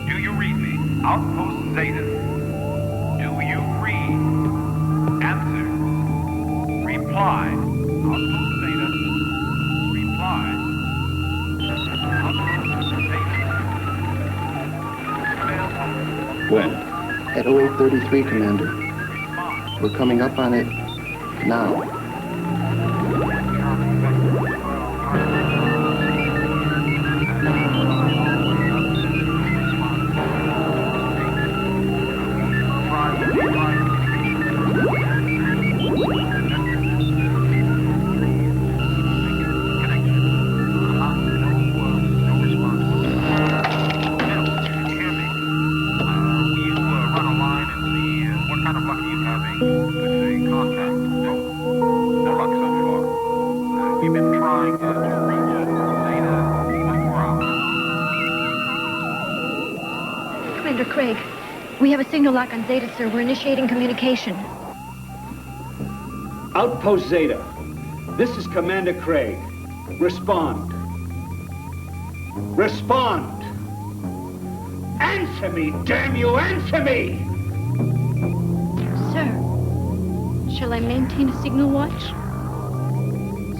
Do you read me? Outpost Zeta. Do you read? Answer. Reply. Outpost Zeta. Reply. Outpost Zeta. When? At 0833, Commander. We're coming up on it now. Craig, we have a signal lock on Zeta, sir. We're initiating communication. Outpost Zeta, this is Commander Craig. Respond. Respond! Answer me, damn you, answer me! Sir, shall I maintain a signal watch?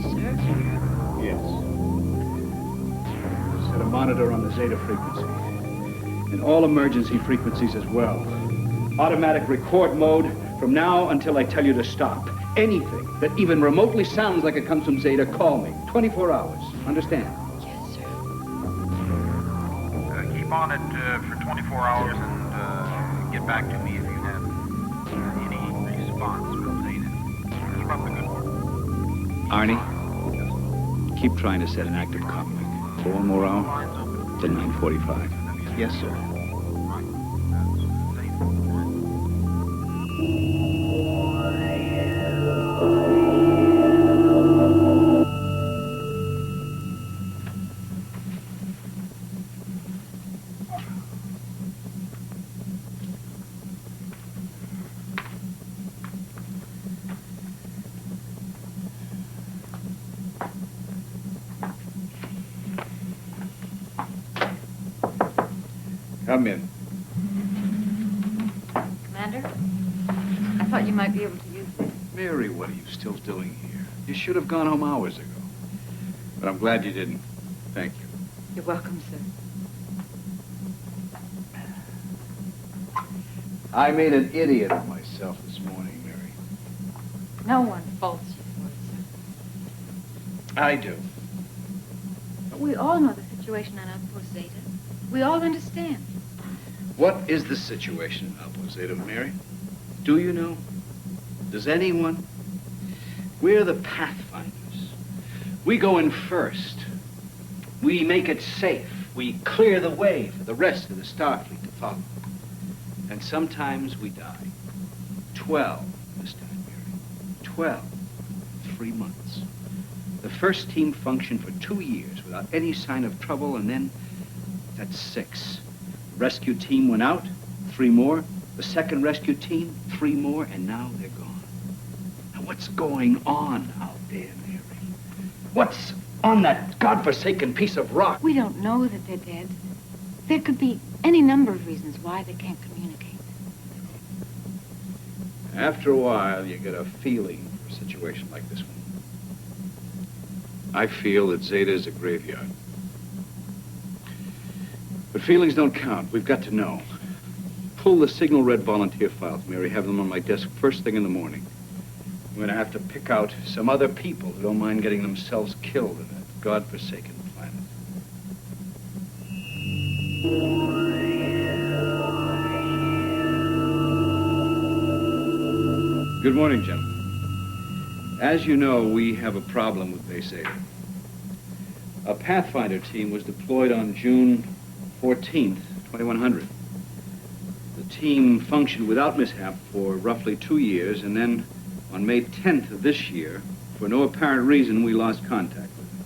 Sir? Yes. Set a monitor on the Zeta frequency. And all emergency frequencies as well. Automatic record mode from now until I tell you to stop. Anything that even remotely sounds like it comes from Zeta, call me. 24 hours. Understand? Yes, sir. Keep on it for 24 hours and get back to me if you have any response from Zeta. Keep up the good work. Arnie, keep trying to set an active comlink. For one more hour till 9:45. Yes, sir. Come in. Commander, I thought you might be able to use this. Mary, what are you still doing here? You should have gone home hours ago. But I'm glad you didn't. Thank you. You're welcome, sir. I made an idiot of myself this morning, Mary. No one faults you for it, sir. I do. But we all know the situation on Outpost Zeta. We all understand. What is the situation, Outpost Zeta, Mary? Do you know? Does anyone? We're the pathfinders. We go in first. We make it safe. We clear the way for the rest of the Starfleet to follow. And sometimes we die. 12 this time, Mary. 12. 3 months. The first team functioned for 2 years without any sign of trouble, and then that's 6. The rescue team went out, 3 more. The second rescue team, 3 more, and now they're gone. Now what's going on out there, Mary? What's on that godforsaken piece of rock? We don't know that they're dead. There could be any number of reasons why they can't communicate. After a while, you get a feeling for a situation like this one. I feel that Zeta is a graveyard. But feelings don't count. We've got to know. Pull the Signal Red volunteer files, Mary. Have them on my desk first thing in the morning. I'm going to have to pick out some other people who don't mind getting themselves killed in that godforsaken planet. Good morning, gentlemen. As you know, we have a problem with Base Zeta. A Pathfinder team was deployed on June 14th, 2100. The team functioned without mishap for roughly 2 years, and then on May 10th of this year, for no apparent reason, we lost contact with them.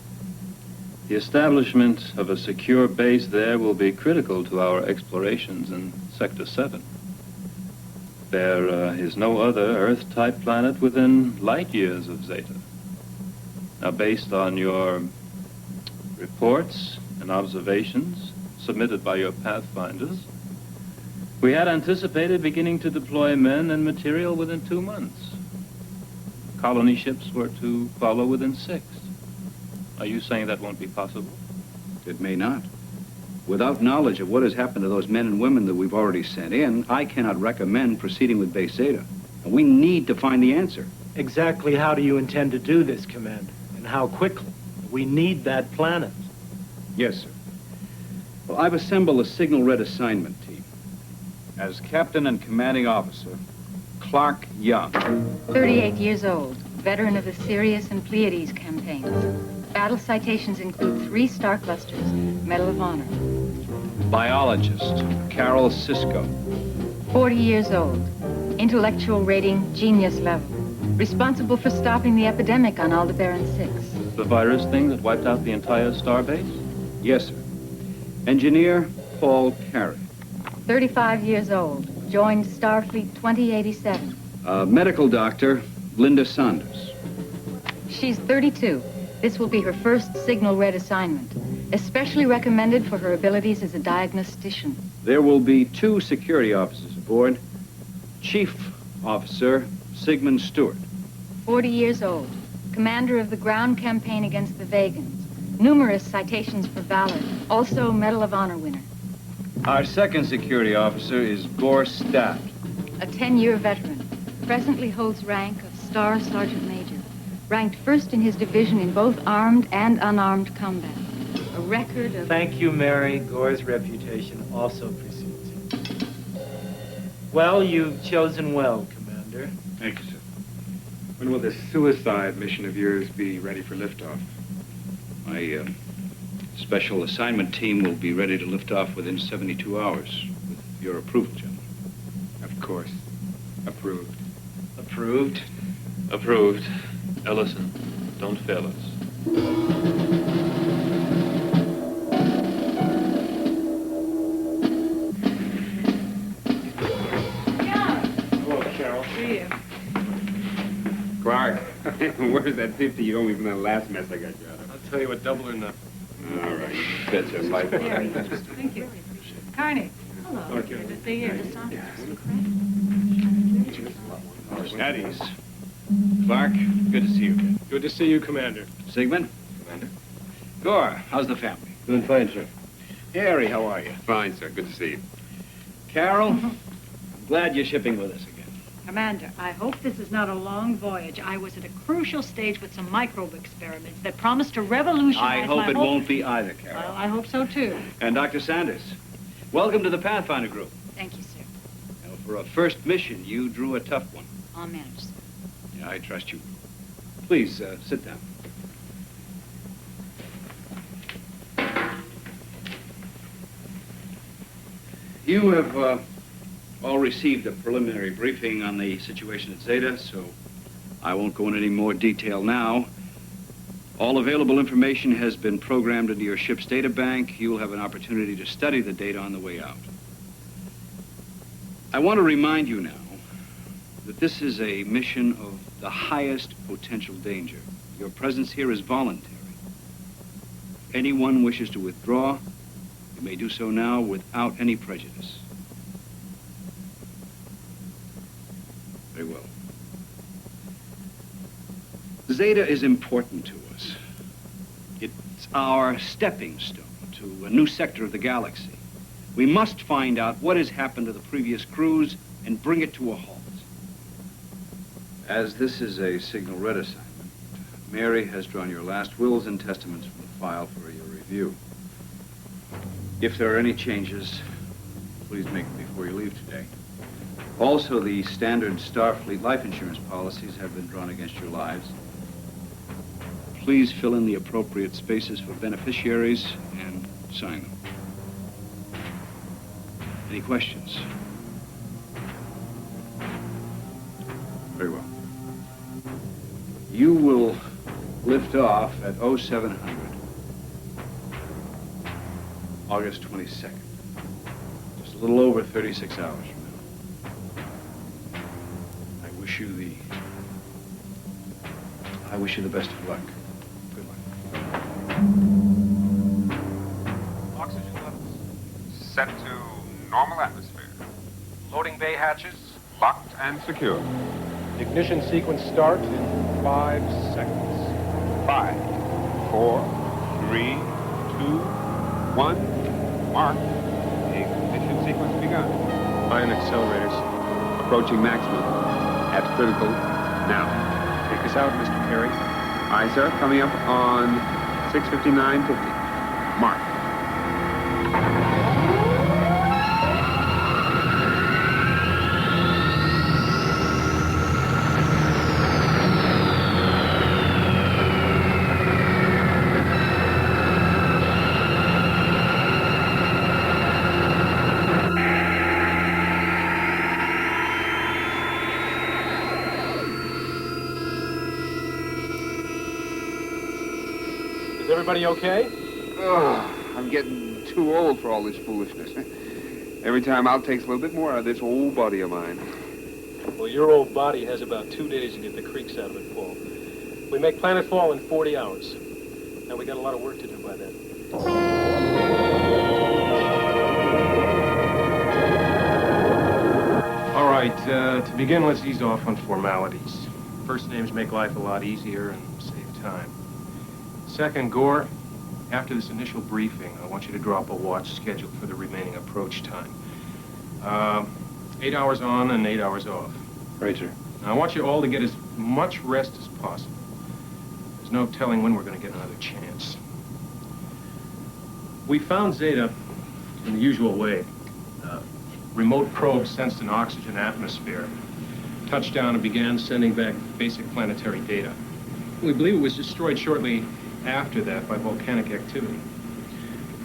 The establishment of a secure base there will be critical to our explorations in Sector 7. There is no other Earth-type planet within light years of Zeta. Now, based on your reports and observations, submitted by your pathfinders, we had anticipated beginning to deploy men and material within 2 months. Colony ships were to follow within 6. Are you saying that won't be possible? It may not. Without knowledge of what has happened to those men and women that we've already sent in, I cannot recommend proceeding with Base Zeta. And we need to find the answer. Exactly how do you intend to do this, Commander? And how quickly? We need that planet. Yes, sir. Well, I've assembled a Signal Red assignment team. As Captain and Commanding Officer, Clark Young. 38 years old, veteran of the Sirius and Pleiades campaigns. Battle citations include 3 star clusters, Medal of Honor. Biologist, Carol Sisko. 40 years old, intellectual rating, genius level. Responsible for stopping the epidemic on Aldebaran 6. The virus thing that wiped out the entire starbase? Yes, sir. Engineer, Paul Carey. 35 years old, joined Starfleet 2087. Medical doctor, Linda Saunders. She's 32. This will be her first Signal Red assignment, especially recommended for her abilities as a diagnostician. There will be 2 security officers aboard. Chief Officer Sigmund Stewart. 40 years old, commander of the ground campaign against the Vegans. Numerous citations for valor, also Medal of Honor winner. Our second security officer is Gore Stout. A 10-year veteran, presently holds rank of Star Sergeant Major, ranked first in his division in both armed and unarmed combat. A record of... Thank you, Mary. Gore's reputation also precedes him. Well, you've chosen well, Commander. Thank you, sir. When will this suicide mission of yours be ready for liftoff? My special assignment team will be ready to lift off within 72 hours, with your approval, gentlemen. Of course. Approved. Approved? Approved. Ellison, don't fail us. Hello, Carol. See you. Clark, where's that 50 you owe me from that last mess I got you out of? I'll tell you what, double or nothing. All right. That's just like Thank you. Carney. Hello. Okay. Good to see you. At ease. Clark, good to see you again. Good to see you, Commander. Sigmund? Commander? Gore, how's the family? Doing fine, sir. Harry, how are you? Fine, sir. Good to see you. Carol, I'm glad you're shipping with us again. Commander, I hope this is not a long voyage. I was at a crucial stage with some microbe experiments that promised to revolutionize I hope my it whole... won't be either, Carol. Well, I hope so, too. And Dr. Sanders, welcome to the Pathfinder Group. Thank you, sir. Now, for a first mission, you drew a tough one. I'll manage, sir. Yeah, I trust you. Please, sit down. You have all received a preliminary briefing on the situation at Zeta, so I won't go into any more detail now. All available information has been programmed into your ship's data bank. You'll have an opportunity to study the data on the way out. I want to remind you now that this is a mission of the highest potential danger. Your presence here is voluntary. If anyone wishes to withdraw, you may do so now without any prejudice. Very well. Zeta is important to us. It's our stepping stone to a new sector of the galaxy. We must find out what has happened to the previous crews and bring it to a halt. As this is a Signal Red assignment, Mary has drawn your last wills and testaments from the file for your review. If there are any changes, please make them before you leave today. Also, the standard Starfleet life insurance policies have been drawn against your lives. Please fill in the appropriate spaces for beneficiaries and sign them. Any questions? Very well. You will lift off at 0700, August 22nd. Just a little over 36 hours from now. I wish you the best of luck. Good luck. Oxygen levels. set to normal atmosphere. Loading bay hatches. Locked and secure. Ignition sequence start in 5 seconds. 5, 4, 3, 2, 1. Mark. Ignition sequence begun. Ion accelerators. Approaching maximum. At critical now. Take us out, Mr. Carey. Aye, sir. Coming up on 6:59:50. Mark. Is everybody okay? I'm getting too old for all this foolishness. Every time out takes a little bit more out of this old body of mine. Well, your old body has about 2 days to get the creaks out of it, Paul. We make planetfall in 40 hours. And we got a lot of work to do by then. All right, to begin, let's ease off on formalities. First names make life a lot easier and save time. Second, Gore, after this initial briefing, I want you to draw up a watch schedule for the remaining approach time. 8 hours on and 8 hours off. Right, sir. Now, I want you all to get as much rest as possible. There's no telling when we're going to get another chance. We found Zeta in the usual way. Remote probe sensed an oxygen atmosphere. Touched down and began sending back basic planetary data. We believe it was destroyed shortly after that by volcanic activity.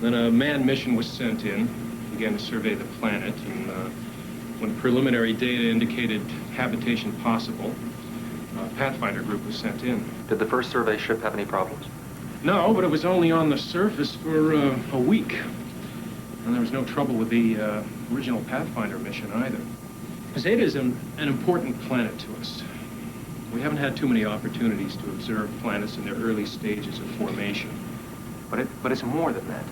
Then a manned mission was sent in, began to survey the planet, and when preliminary data indicated habitation possible, a Pathfinder group was sent in. Did the first survey ship have any problems? No, but it was only on the surface for a week. And there was no trouble with the original Pathfinder mission either. Zeta is an important planet to us. We haven't had too many opportunities to observe planets in their early stages of formation. But it's more than that.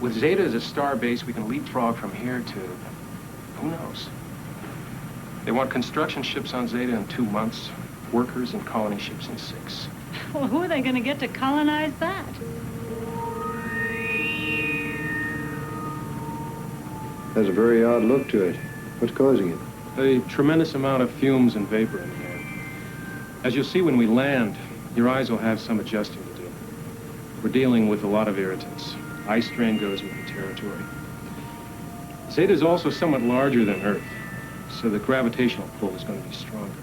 With Zeta as a star base, we can leapfrog from here to who knows. They want construction ships on Zeta in 2 months, workers and colony ships in 6. Well, who are they going to get to colonize that? Has a very odd look to it. What's causing it? A tremendous amount of fumes and vapor in the air. As you'll see when we land, your eyes will have some adjusting to do. We're dealing with a lot of irritants. Eye strain goes with the territory. Zeta is also somewhat larger than Earth, so the gravitational pull is going to be stronger.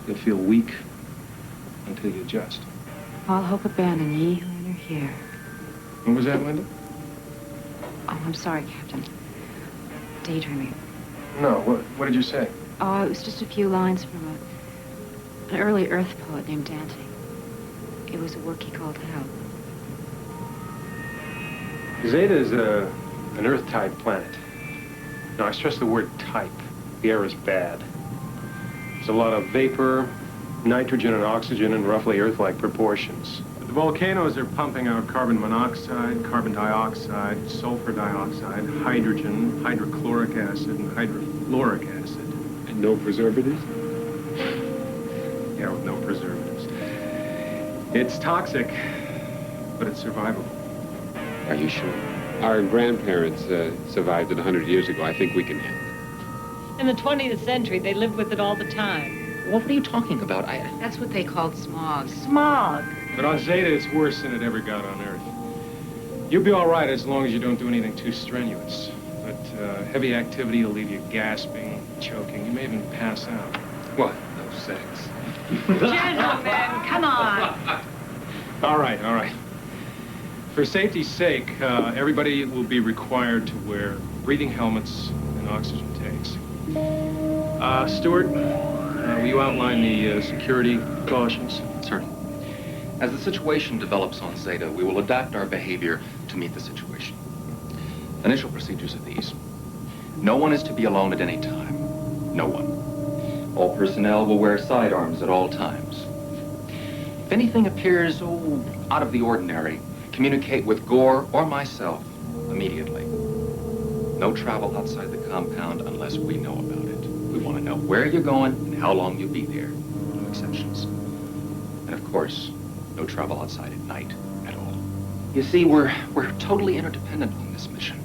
You'll feel weak until you adjust. All hope abandon ye who enter here. What was that, Linda? Oh, I'm sorry, Captain. Daydreaming. No, what did you say? Oh, it was just a few lines from an early Earth poet named Dante. It was a work he called out. Zeta is an Earth-type planet. Now, I stress the word type. The air is bad. There's a lot of vapor, nitrogen and oxygen in roughly Earth-like proportions. But the volcanoes are pumping out carbon monoxide, carbon dioxide, sulfur dioxide, hydrogen, hydrochloric acid, and hydrofluoric acid. And no preservatives? Yeah, with no preservatives. It's toxic, but it's survivable. Are you sure? Our grandparents survived it 100 years ago. I think we can handle it. In the 20th century, they lived with it all the time. What are you talking about? That's what they called smog. Smog. But on Zeta, it's worse than it ever got on Earth. You'll be all right as long as you don't do anything too strenuous. But heavy activity will leave you gasping, choking. You may even pass out. What? No sex. Gentlemen, come on. All right. For safety's sake, everybody will be required to wear breathing helmets and oxygen tanks. Stuart, will you outline the security cautions? Certainly. As the situation develops on Zeta, we will adapt our behavior to meet the situation. Initial procedures are these. No one is to be alone at any time. No one. All personnel will wear sidearms at all times. If anything appears, out of the ordinary, communicate with Gore or myself immediately. No travel outside the compound unless we know about it. We want to know where you're going and how long you'll be there. No exceptions. And of course, no travel outside at night at all. You see, we're totally interdependent on this mission.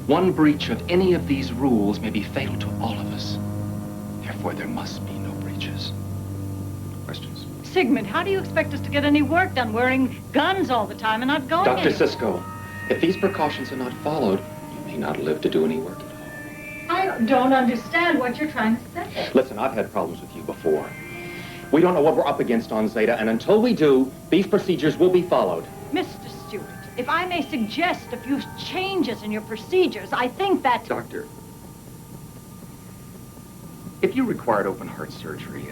One breach of any of these rules may be fatal to all of us. Therefore, there must be no breaches. Questions? Sigmund, how do you expect us to get any work done wearing guns all the time and not going Dr. anywhere? Sisko, if these precautions are not followed, you may not live to do any work at all. I don't understand what you're trying to say. Listen, I've had problems with you before. We don't know what we're up against on Zeta, and until we do, these procedures will be followed. Mr. Stewart, if I may suggest a few changes in your procedures, I think that... Doctor, if you required open heart surgery,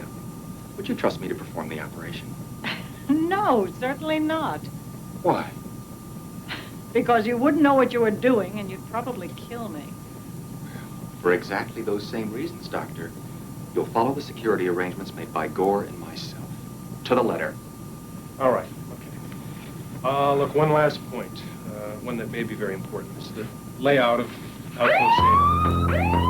would you trust me to perform the operation? No, certainly not. Why? Because you wouldn't know what you were doing, and you'd probably kill me. For exactly those same reasons, Doctor. You'll follow the security arrangements made by Gore and myself. To the letter. All right, okay. Look, one last point. One that may be very important. It's the layout of Outpost Zeta.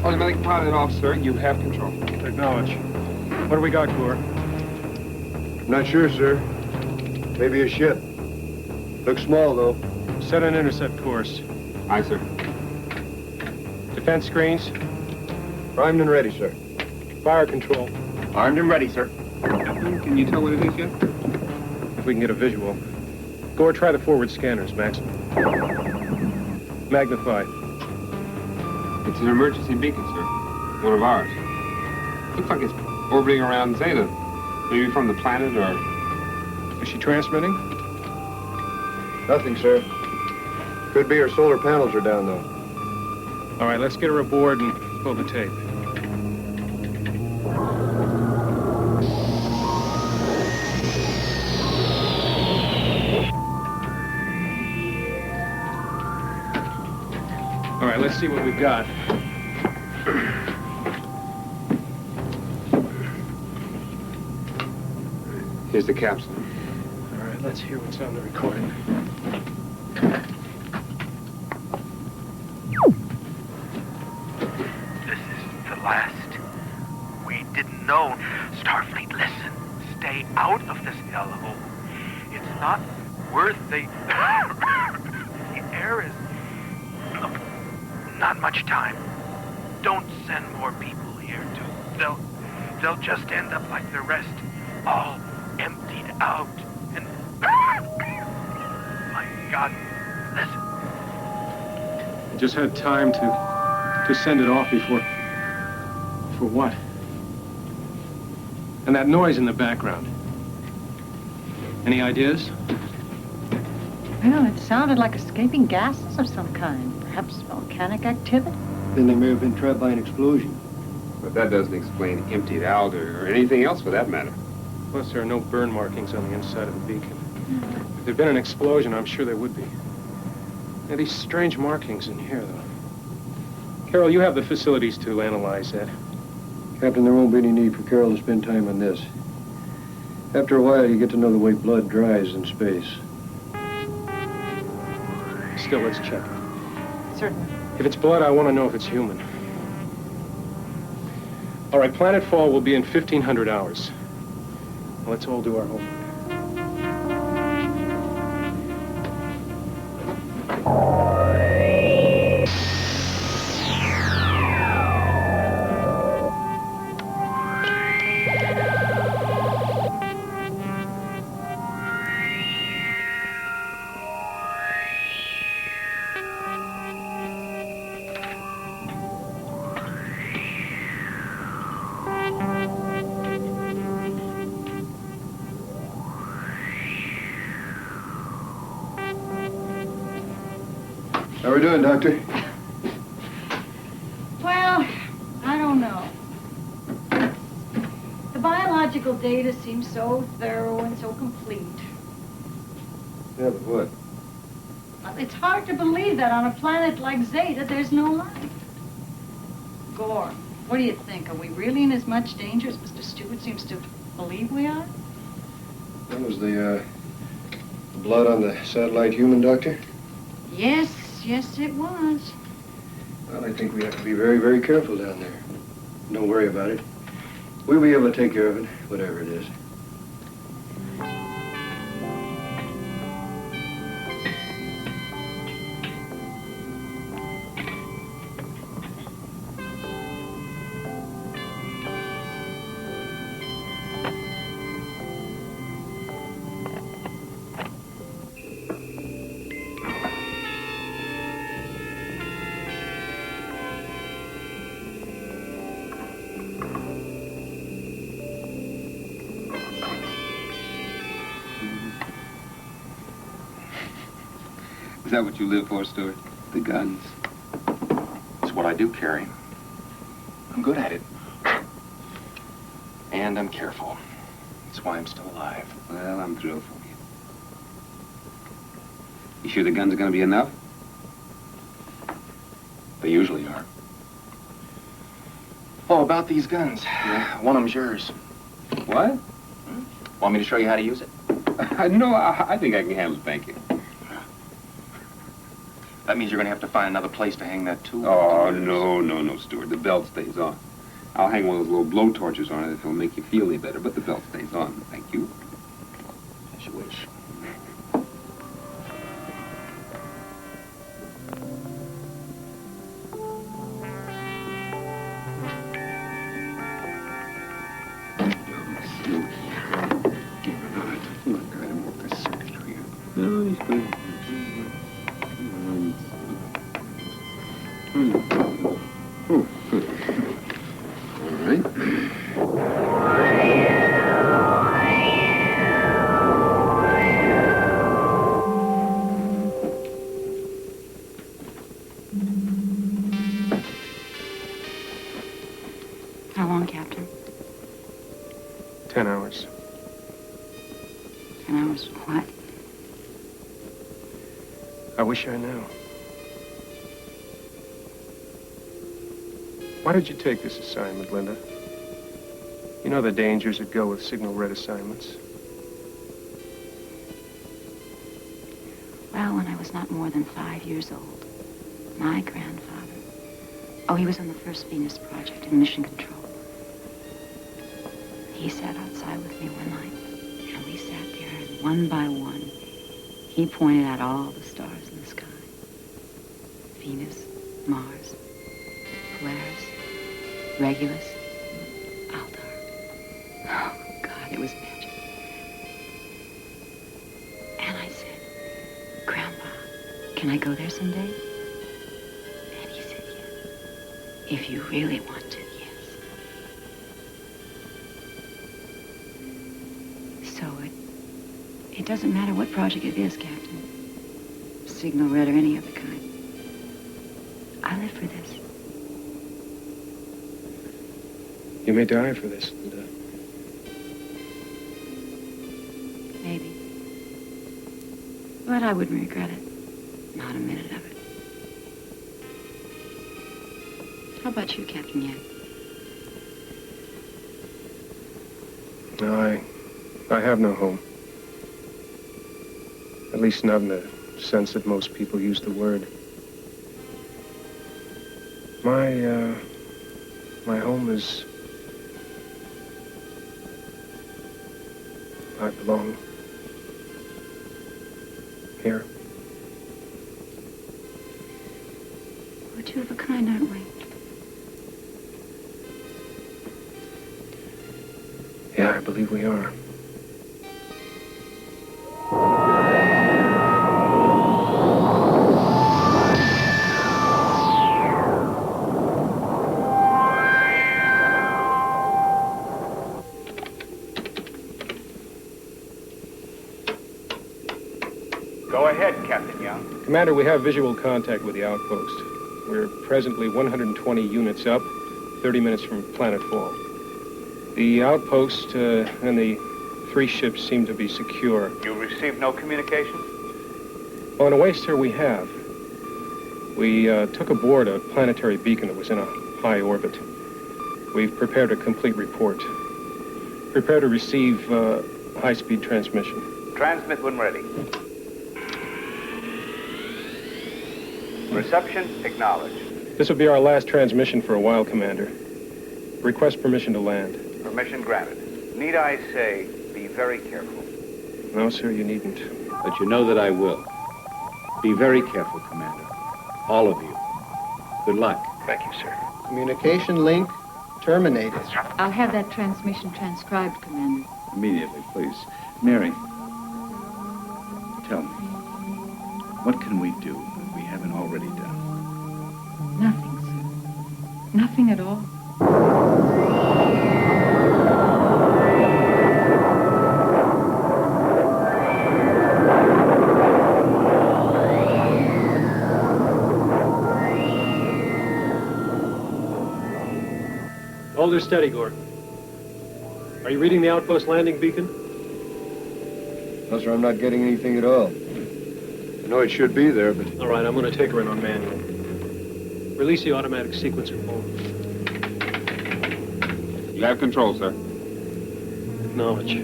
Automatic pilot off, sir. You have control. Acknowledge. What do we got, Gore? Not sure, sir. Maybe a ship. Looks small, though. Set an intercept course. Aye, sir. Defense screens. Primed and ready, sir. Fire control. Armed and ready, sir. Can you tell what it is yet? If we can get a visual. Gore, try the forward scanners, Max. Magnify. It's an emergency beacon, sir. One of ours. Looks like it's orbiting around Zeta. Maybe from the planet, or... Is she transmitting? Nothing, sir. Could be her solar panels are down, though. All right, let's get her aboard and pull the tape. All right, let's see what we've got. Here's the capsule. All right, let's hear what's on the recording. This is the last. We didn't know. Starfleet, listen. Stay out of this hellhole. It's not worth the... The air is... Not much time. Don't send more people here, they'll just end up like the rest, all emptied out. And my God, listen. I just had time to send it off before. For what? And that noise in the background. Any ideas? Well, it sounded like escaping gases of some kind. Perhaps volcanic activity? Then they may have been trapped by an explosion. But that doesn't explain emptied out or anything else for that matter. Plus, there are no burn markings on the inside of the beacon. If there'd been an explosion, I'm sure there would be. Yeah, these strange markings in here, though. Carol, you have the facilities to analyze that. Captain, there won't be any need for Carol to spend time on this. After a while, you get to know the way blood dries in space. Still, let's check. Certainly. If it's blood, I want to know if it's human. All right, planetfall will be in 1,500 hours. Let's all do our homework. How we doing, Doctor? Well, I don't know. The biological data seems so thorough and so complete. Yeah, but what? Well, it's hard to believe that on a planet like Zeta, there's no life. Gore, what do you think? Are we really in as much danger as Mr. Stewart seems to believe we are? That was the blood on the satellite human, Doctor? Yes, it was. Well, I think we have to be very, very careful down there. Don't worry about it. We'll be able to take care of it, whatever it is. Is that what you live for, Stuart? The guns? It's what I do, Carrie. I'm good at it. And I'm careful. That's why I'm still alive. Well, I'm thrilled for you. You sure the guns are gonna be enough? They usually are. Oh, about these guns. Yeah. One of them's yours. What? Want me to show you how to use it? No, I think I can handle it, thank you. That means you're going to have to find another place to hang that tool. Oh, no, Stuart. The belt stays on. I'll hang one of those little blow torches on it if it'll make you feel any better, but the belt stays on. Thank you. As you wish. No, he's good. Oh, good. All right. How long, Captain? 10 hours. 10 hours for what? I wish I knew. Why did you take this assignment, Linda? You know the dangers that go with signal red assignments. Well, when I was not more than 5 years old, my grandfather, he was on the first Venus project in mission control. He sat outside with me one night, and we sat there, and one by one, he pointed out all the stars in the sky. Venus, Mars, Polaris, Regulus, Altair. Oh, God, it was magic. And I said, Grandpa, can I go there someday? And he said, yes. If you really want to, yes. So it doesn't matter what project it is, Captain. Signal red or any other kind. I live for this. You may die for this, Linda. Maybe. But I wouldn't regret it. Not a minute of it. How about you, Captain Yan? No, I have no home. At least not in the sense that most people use the word. My home is... I belong here. We're two of a kind, aren't we? Yeah, I believe we are. Go ahead, Captain Young. Commander, we have visual contact with the outpost. We're presently 120 units up, 30 minutes from planetfall. The outpost and the 3 ships seem to be secure. You received no communications? Well, in a way, sir, we have. We took aboard a planetary beacon that was in a high orbit. We've prepared a complete report. Prepare to receive high-speed transmission. Transmit when ready. Reception acknowledged. This will be our last transmission for a while, Commander. Request permission to land. Permission granted. Need I say, be very careful. No, sir, you needn't. But you know that I will. Be very careful, Commander. All of you. Good luck. Thank you, sir. Communication link terminated. I'll have that transmission transcribed, Commander. Immediately, please. Mary, tell me, what can we do that we haven't already done? Nothing, sir. Nothing at all. Hold her steady, Gordon. Are you reading the Outpost landing beacon? No, sir, I'm not getting anything at all. I know it should be there, but... All right, I'm going to take her in on manual. Release the automatic sequencer phone. You have control, sir. Acknowledge.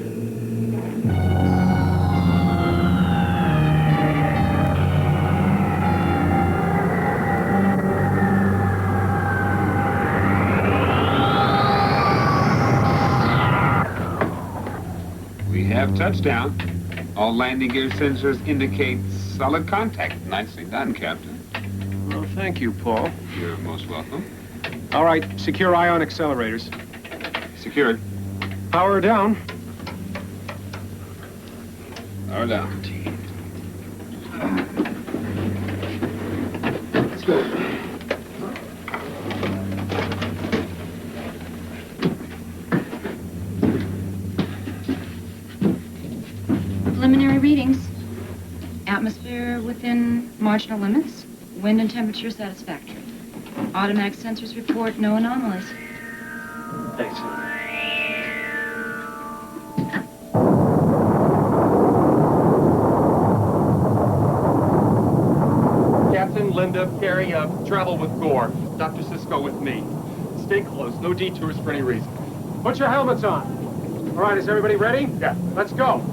We have touchdown. All landing gear sensors indicate solid contact. Nicely done, Captain. Well, thank you, Paul. You're most welcome. All right, secure ion accelerators. Secured. Power down. Power down. Let's go. Preliminary readings. Atmosphere within marginal limits. Wind and temperature satisfactory. Automatic sensors report no anomalies. Thanks. Captain, Linda, Carrie, travel with Gore. Dr. Sisko with me. Stay close. No detours for any reason. Put your helmets on. All right, is everybody ready? Yeah. Let's go.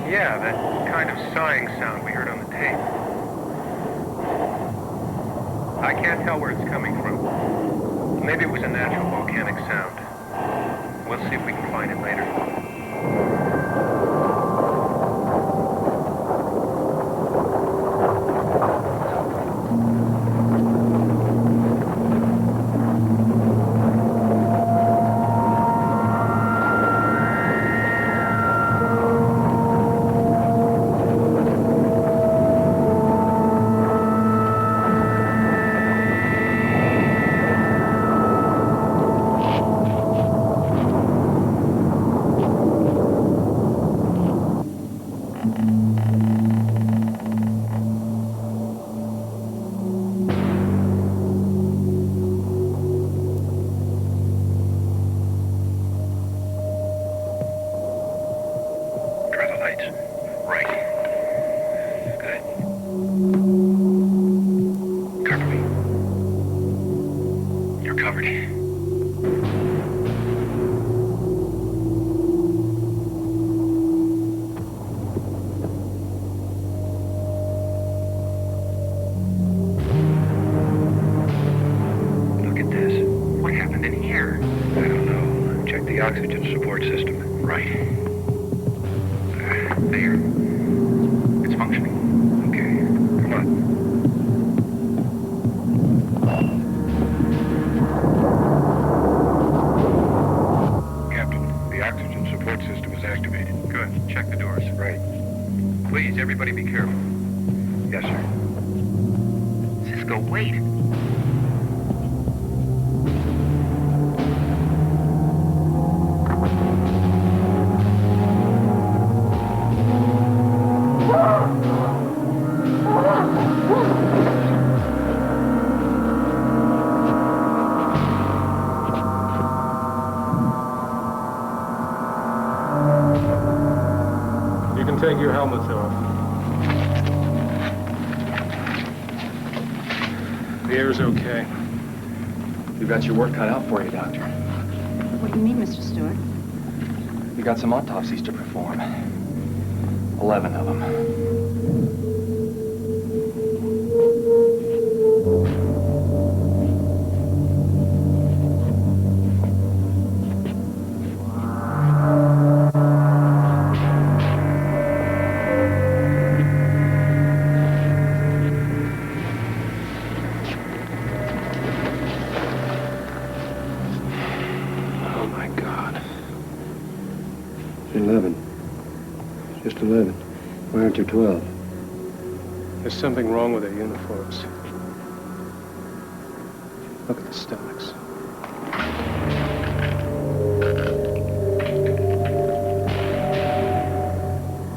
Yeah, that kind of sighing sound we heard on the tape. I can't tell where it's coming from. Maybe it was a natural volcanic sound. We'll see if we can find it later. here? I don't know. Check the oxygen support system. Right. There. It's functioning. Okay, come on. Captain, the oxygen support system is activated. Good. Check the doors. Right. Please, everybody be careful. Yes, sir. Cisco, wait. You can take your helmets off. The air's okay. You've got your work cut out for you, Doctor. What do you mean, Mr. Stewart? You got some autopsies to perform. 11 of them. Oh, my God. 11. Just 11. Why aren't there 12? There's something wrong with their uniforms. Look at the stomachs.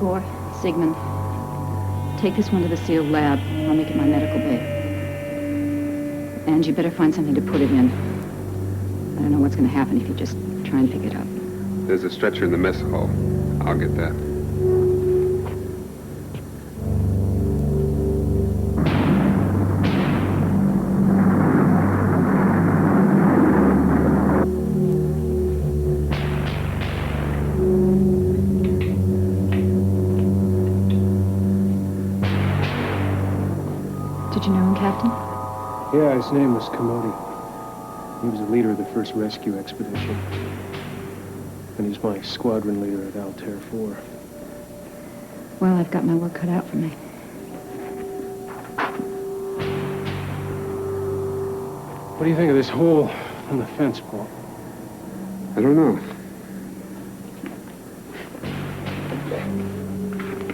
Gore, Sigmund, take this one to the sealed lab. I'll make it my medical bay. And you better find something to put it in. I don't know what's going to happen if you just try and pick it up. There's a stretcher in the mess hall. I'll get that. Did you know him, Captain? Yeah, his name was Commodi. He was the leader of the first rescue expedition. And he's my squadron leader at Altair 4. Well, I've got my work cut out for me. What do you think of this hole in the fence, Paul? I don't know.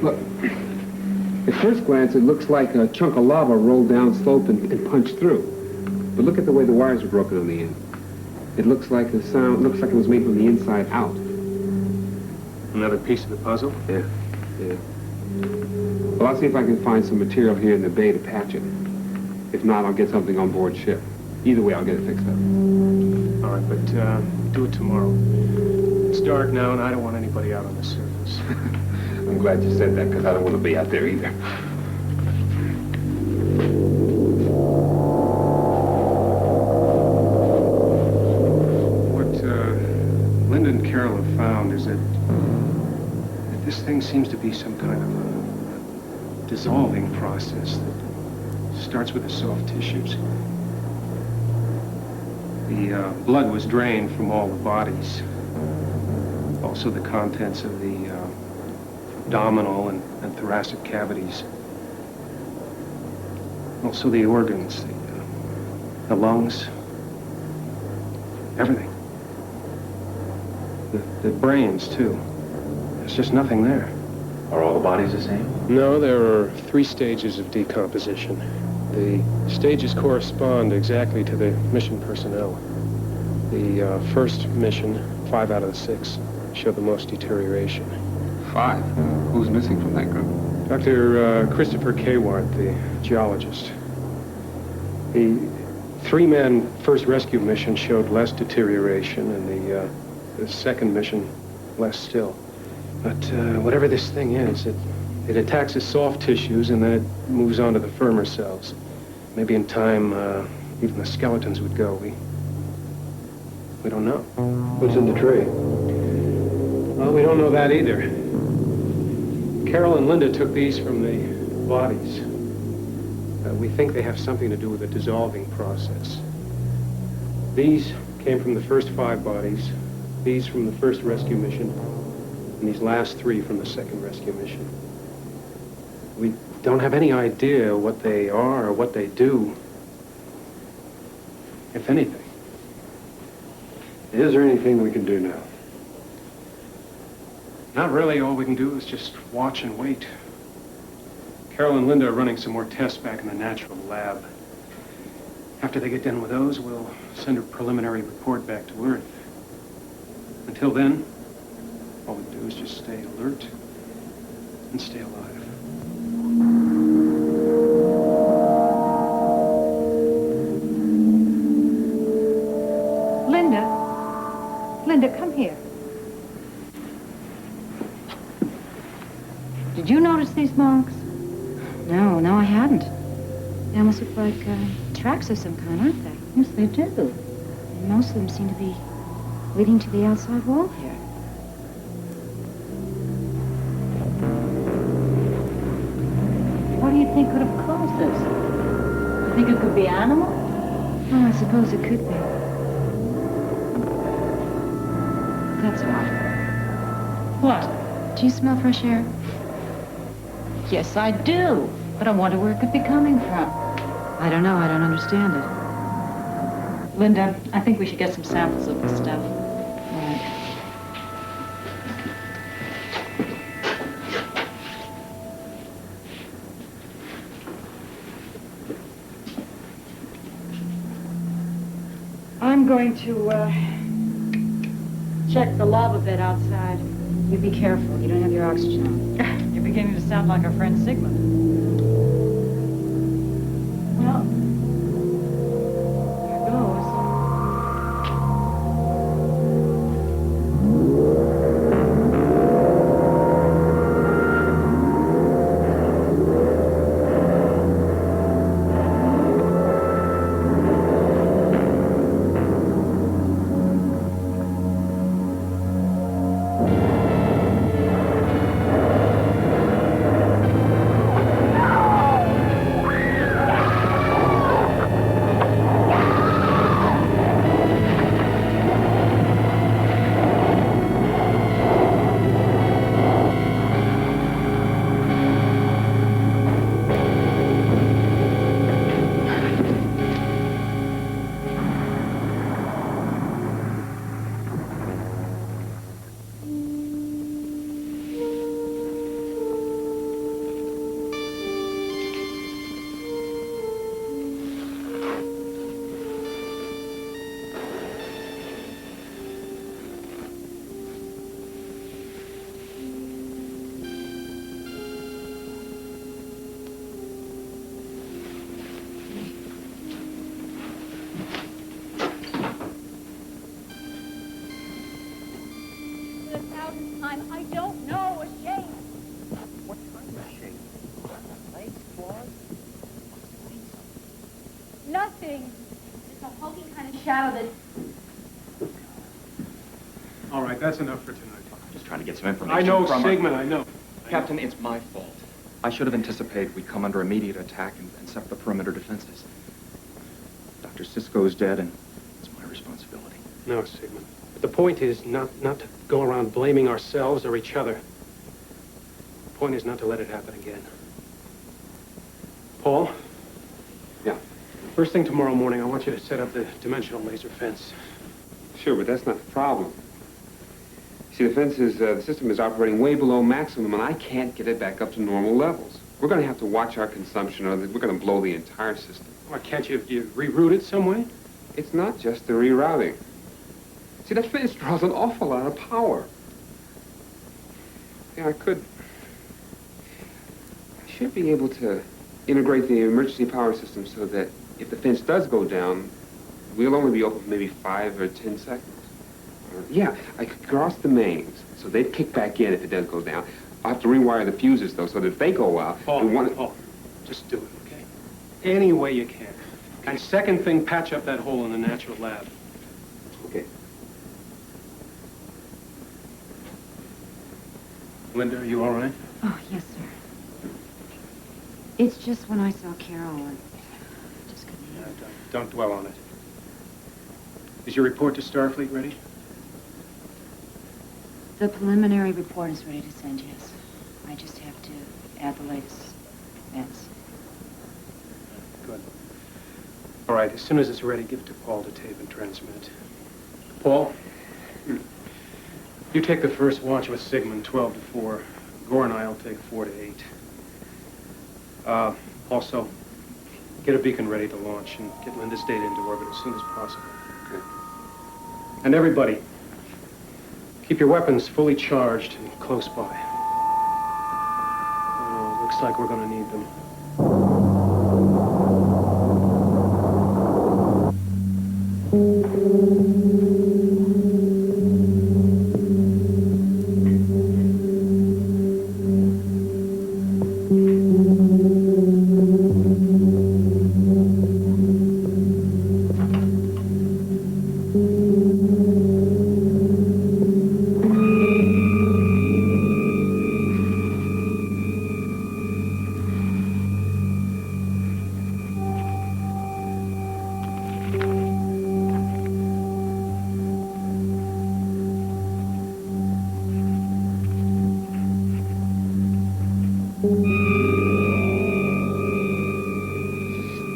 Look, at first glance, it looks like a chunk of lava rolled down slope and punched through. But look at the way the wires are broken on the end. It looks like the sound, looks like it was made from the inside out. Another piece of the puzzle? Yeah. Well, I'll see if I can find some material here in the bay to patch it. If not, I'll get something on board ship. Either way, I'll get it fixed up. All right, but do it tomorrow. It's dark now, and I don't want anybody out on the surface. I'm glad you said that, because I don't want to be out there either. Linda and Carol have found is that this thing seems to be some kind of a dissolving process that starts with the soft tissues. The blood was drained from all the bodies. Also the contents of the abdominal and thoracic cavities. Also the organs, the lungs, everything. The brains, too. There's just nothing there. Are all the bodies the same? No, there are 3 stages of decomposition. The stages correspond exactly to the mission personnel. The first mission, 5 out of the 6, show the most deterioration. 5? Who's missing from that group? Dr. Christopher Kawart, the geologist. The 3-man first rescue mission showed less deterioration, and the second mission, less still. But whatever this thing is, it attacks the soft tissues and then it moves on to the firmer cells. Maybe in time, even the skeletons would go. We don't know. What's in the tray? Well, we don't know that either. Carol and Linda took these from the bodies. We think they have something to do with the dissolving process. These came from the first 5 bodies, these from the first rescue mission, and these last 3 from the second rescue mission. We don't have any idea what they are or what they do, if anything. Is there anything we can do now? Not really. All we can do is just watch and wait. Carol and Linda are running some more tests back in the natural lab. After they get done with those, we'll send a preliminary report back to Earth. Until then, all we can do is just stay alert and stay alive. Linda, come here. Did you notice these marks? No, I hadn't. They almost look like tracks of some kind, aren't they? Yes, they do. And most of them seem to be leading to the outside wall here. What do you think could have caused this? You think it could be animal? Oh, I suppose it could be. That's odd. What? Do you smell fresh air? Yes, I do. But I wonder where it could be coming from. I don't know. I don't understand it. Linda, I think we should get some samples of this stuff. All right. I'm going to, check the lava bed outside. You be careful. You don't have your oxygen on. You're beginning to sound like our friend Sigmund. Well, here goes. I don't know a shape. What kind of shape? Legs, claws? Nothing. It's a hokey kind of shadow that... All right, that's enough for tonight. I'm just trying to get some information I know, from Sigmund, I know. Captain, it's my fault. I should have anticipated we'd come under immediate attack and set up the perimeter defenses. Dr. Sisko's dead, and it's my responsibility. No, Sigmund. But the point is not to go around blaming ourselves or each other. The point is not to let it happen again. Paul? Yeah? First thing tomorrow morning, I want you to set up the dimensional laser fence. Sure, but that's not the problem. See, the system is operating way below maximum, and I can't get it back up to normal levels. We're going to have to watch our consumption, or we're going to blow the entire system. Why, can't you reroute it some way? It's not just the rerouting. See, that fence draws an awful lot of power. Yeah, I should be able to integrate the emergency power system so that if the fence does go down, we'll only be open for maybe 5 or 10 seconds. Yeah, I could cross the mains, so they'd kick back in if it does go down. I'll have to rewire the fuses, though, so that if they go out... Paul, just do it, okay? Any way you can. And second thing, patch up that hole in the natural lab. Okay. Linda, are you all right? Oh, yes, sir. It's just when I saw Carol, I just couldn't... Don't dwell on it. Is your report to Starfleet ready? The preliminary report is ready to send, yes. I just have to add the latest events. Good. All right, as soon as it's ready, give it to Paul to tape and transmit. Paul, you take the first watch with Sigmund, 12 to 4. Gore and I'll take 4 to 8. Also, get a beacon ready to launch and get Linda's data into orbit as soon as possible. Okay. And everybody, keep your weapons fully charged and close by. Oh, looks like we're gonna need them.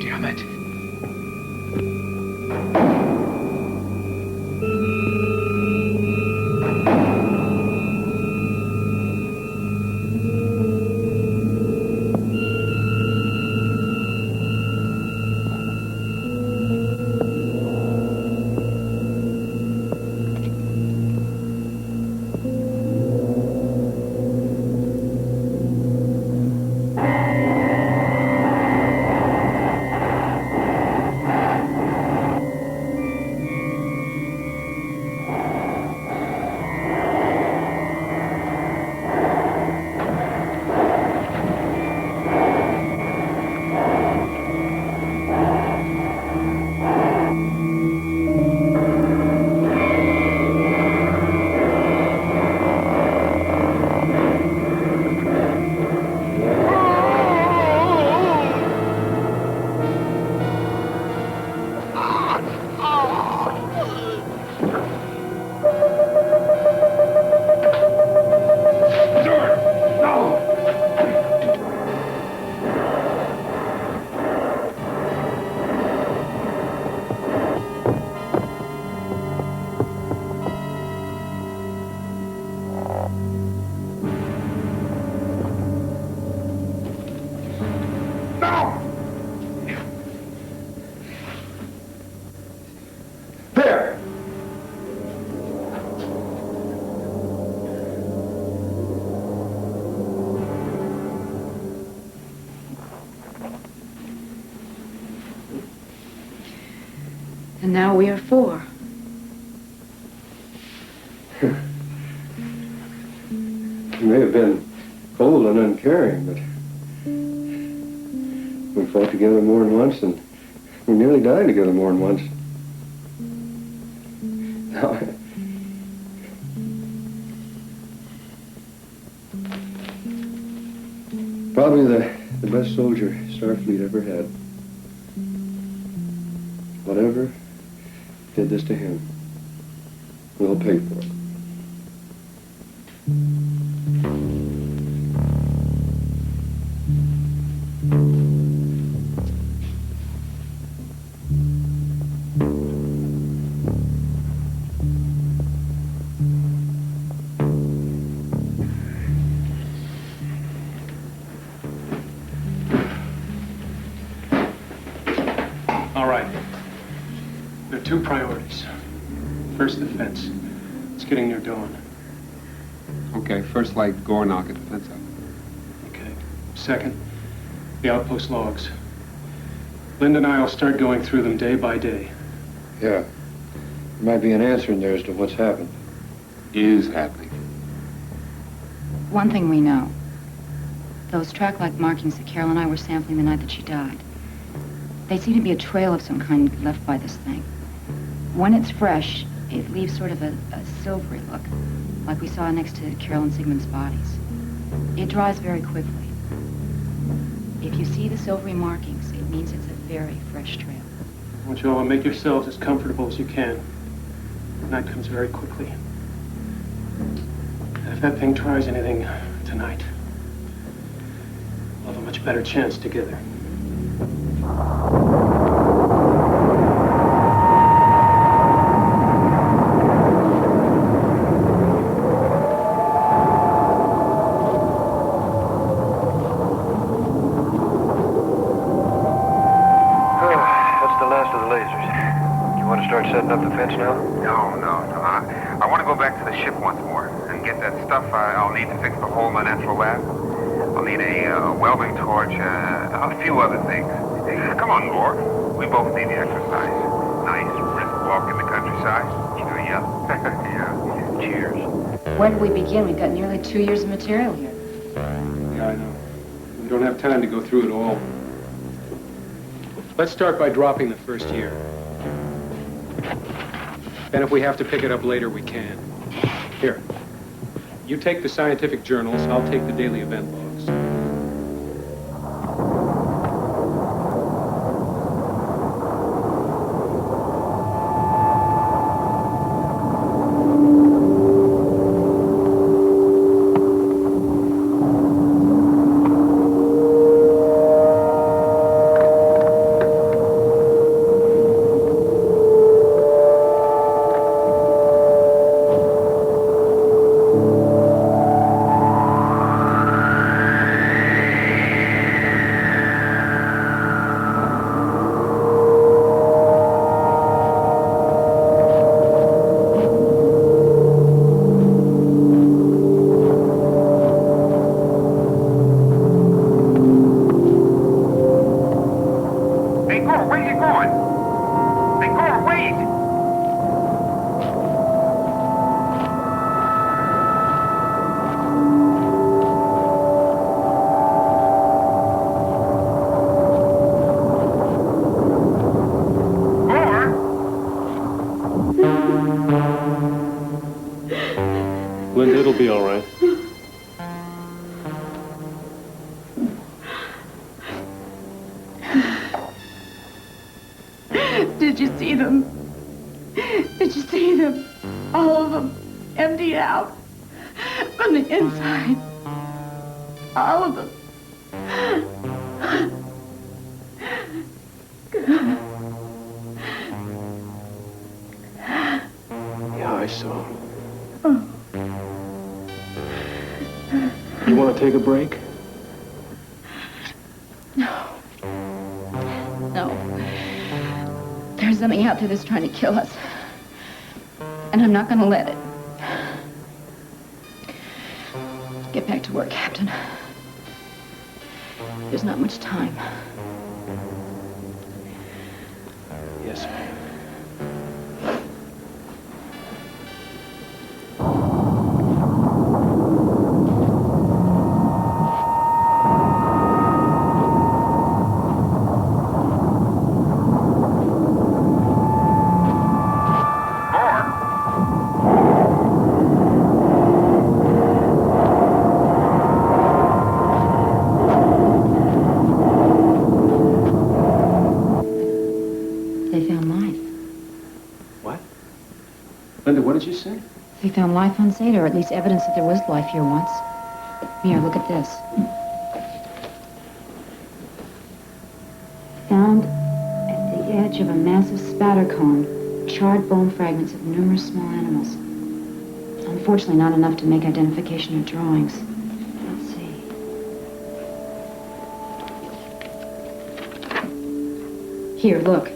Damn it. And now we are 4. You may have been cold and uncaring, but we fought together more than once, and we nearly died together more than once. Now, probably the best soldier Starfleet ever had. Whatever did this to him, we'll pay for it. All right. There are 2 priorities. First, the fence. It's getting near dawn. Okay, first light, Gore knock at the fence up. Okay. Second, the outpost logs. Linda and I will start going through them day by day. Yeah. There might be an answer in there as to what's happened. Is happening. One thing we know. Those track-like markings that Carol and I were sampling the night that she died. They seem to be a trail of some kind left by this thing. When it's fresh, it leaves sort of a silvery look, like we saw next to Carol and Sigmund's bodies. It dries very quickly. If you see the silvery markings, it means it's a very fresh trail. I want you all to make yourselves as comfortable as you can. Night comes very quickly. And if that thing tries anything tonight, we'll have a much better chance together. Setting up the fence now? No. I want to go back to the ship once more and get that stuff I'll need to fix the hole in my natural lab. I'll need a welding torch, a few other things. Come on, Gore. We both need the exercise. Nice, brisk walk in the countryside. Cheer you up. Yeah. Cheers. Where do we begin? We've got nearly 2 years of material here. Yeah, I know. We don't have time to go through it all. Let's start by dropping the first year. And if we have to pick it up later, we can. Here. You take the scientific journals, I'll take the daily event logs. It'll be all right. Did you see them? Did you see them? All of them emptied out from the inside. All of them. Yeah, I saw. You want to take a break? No. There's something out there that's trying to kill us. And I'm not going to let it. Get back to work, Captain. There's not much time. Yes, ma'am. What did you say? They found life on Zeta, or at least evidence that there was life here once. Here, look at this. Found at the edge of a massive spatter cone, charred bone fragments of numerous small animals. Unfortunately, not enough to make identification or drawings. Let's see. Here, look.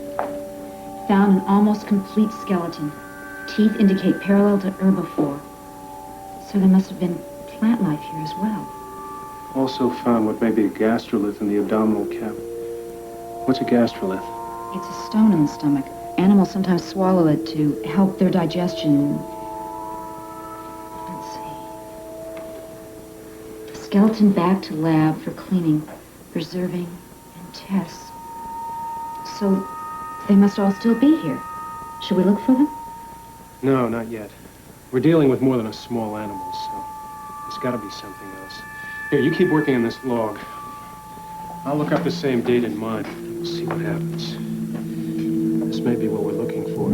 Found an almost complete skeleton. Teeth indicate parallel to herbivore. So there must have been plant life here as well. Also found what may be a gastrolith in the abdominal cavity. What's a gastrolith? It's a stone in the stomach. Animals sometimes swallow it to help their digestion. Let's see. Skeleton back to lab for cleaning, preserving, and tests. So they must all still be here. Should we look for them? No, not yet. We're dealing with more than a small animal, so there's got to be something else. Here, you keep working on this log. I'll look up the same date in mine. We'll see what happens. This may be what we're looking for.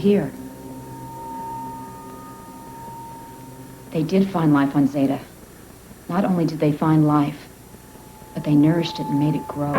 here. They did find life on Zeta. Not only did they find life, but they nourished it and made it grow.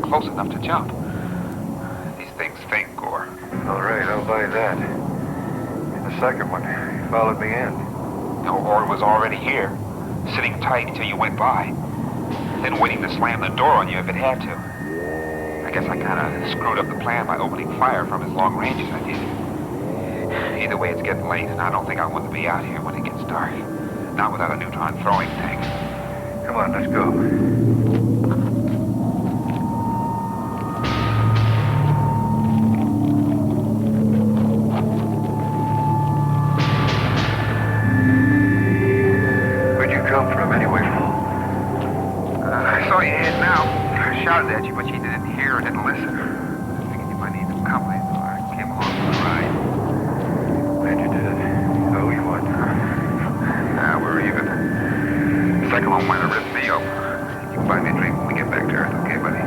Close enough to jump. These things think, Gore. All right, I'll buy that. The second one, he followed me in. Or was already here, sitting tight until you went by, then waiting to slam the door on you if it had to. I guess I kind of screwed up the plan by opening fire from as long range as I did. Either way, it's getting late, and I don't think I want to be out here when it gets dark. Not without a neutron throwing thing. Come on, let's go. Shouted at you, but you didn't hear or didn't listen. I figured you might need some company, so I came along for the ride. Glad you did it. Oh, you won. We're even. The second one might have ripped me up. You can buy me a drink when we get back to Earth, okay, buddy?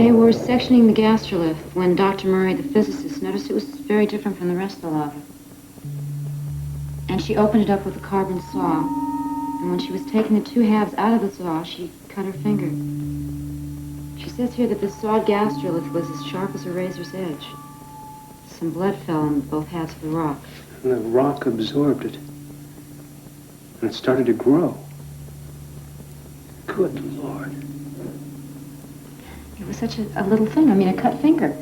They were sectioning the gastrolith when Dr. Murray, the physicist, noticed it was very different from the rest of the lava. And she opened it up with a carbon saw. And when she was taking the two halves out of the saw, she cut her finger. She says here that the sawed gastrolith was as sharp as a razor's edge. Some blood fell on both halves of the rock. And the rock absorbed it. And it started to grow. Good Lord. It was such a little thing. I mean, a cut finger.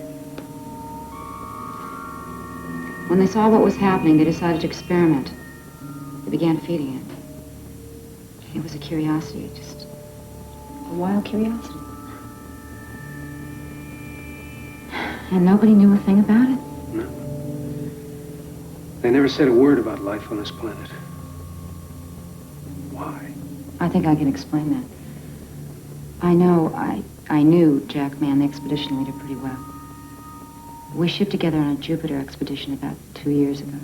When they saw what was happening, they decided to experiment. They began feeding it. It was a curiosity, just a wild curiosity. And nobody knew a thing about it. No. They never said a word about life on this planet. Why? I think I can explain that. I knew Jack Mann, the expedition leader, pretty well. We shipped together on a Jupiter expedition about 2 years ago.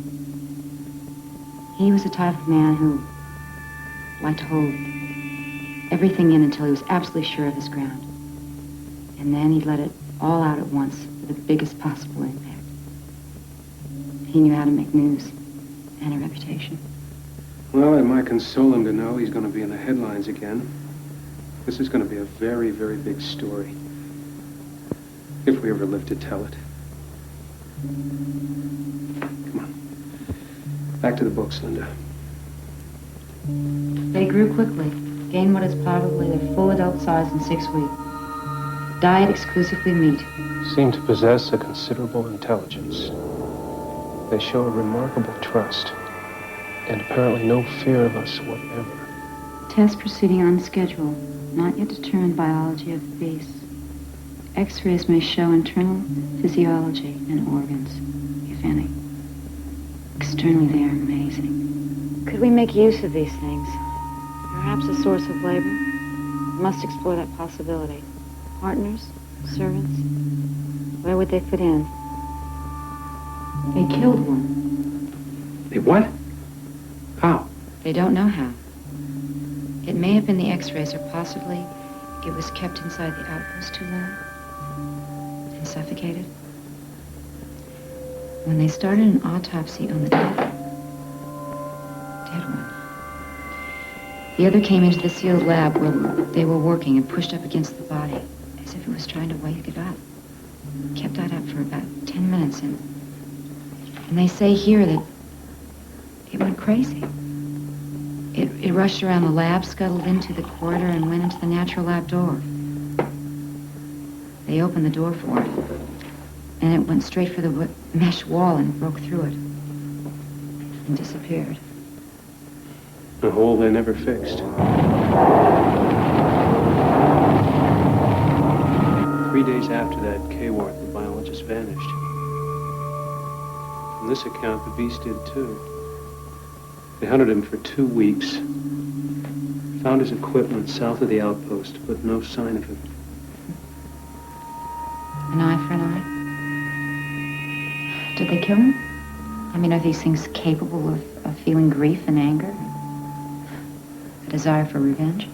He was the type of man who liked to hold everything in until he was absolutely sure of his ground. And then he'd let it all out at once for the biggest possible impact. He knew how to make news and a reputation. Well, it might console him to know he's going to be in the headlines again. This is going to be a very, very big story. If we ever live to tell it. Come on. Back to the books, Linda. They grew quickly, gained what is probably their full adult size in 6 weeks. Diet exclusively meat. Seem to possess a considerable intelligence. They show a remarkable trust, and apparently no fear of us whatever. Test proceeding on schedule. Not yet determined biology of the beast. X-rays may show internal physiology and organs, if any. Externally, they are amazing. Could we make use of these things? Perhaps a source of labor? We must explore that possibility. Partners? Servants? Where would they fit in? They killed one. They what? How? They don't know how. It may have been the X-rays, or possibly it was kept inside the outpost too long and suffocated. When they started an autopsy on the dead one, The other came into the sealed lab where they were working and pushed up against the body, as if it was trying to wake it up. Kept that up for about 10 minutes, and they say here that it went crazy. It rushed around the lab, scuttled into the corridor, and went into the natural lab door. They opened the door for it, and it went straight for the mesh wall and broke through it and disappeared. A hole they never fixed. 3 days after that, K-Ward, the biologist, vanished. From this account, the beast did too. They hunted him for 2 weeks. Found his equipment south of the outpost, but no sign of him. An eye for an eye? Did they kill him? I mean, are these things capable of feeling grief and anger? A desire for revenge?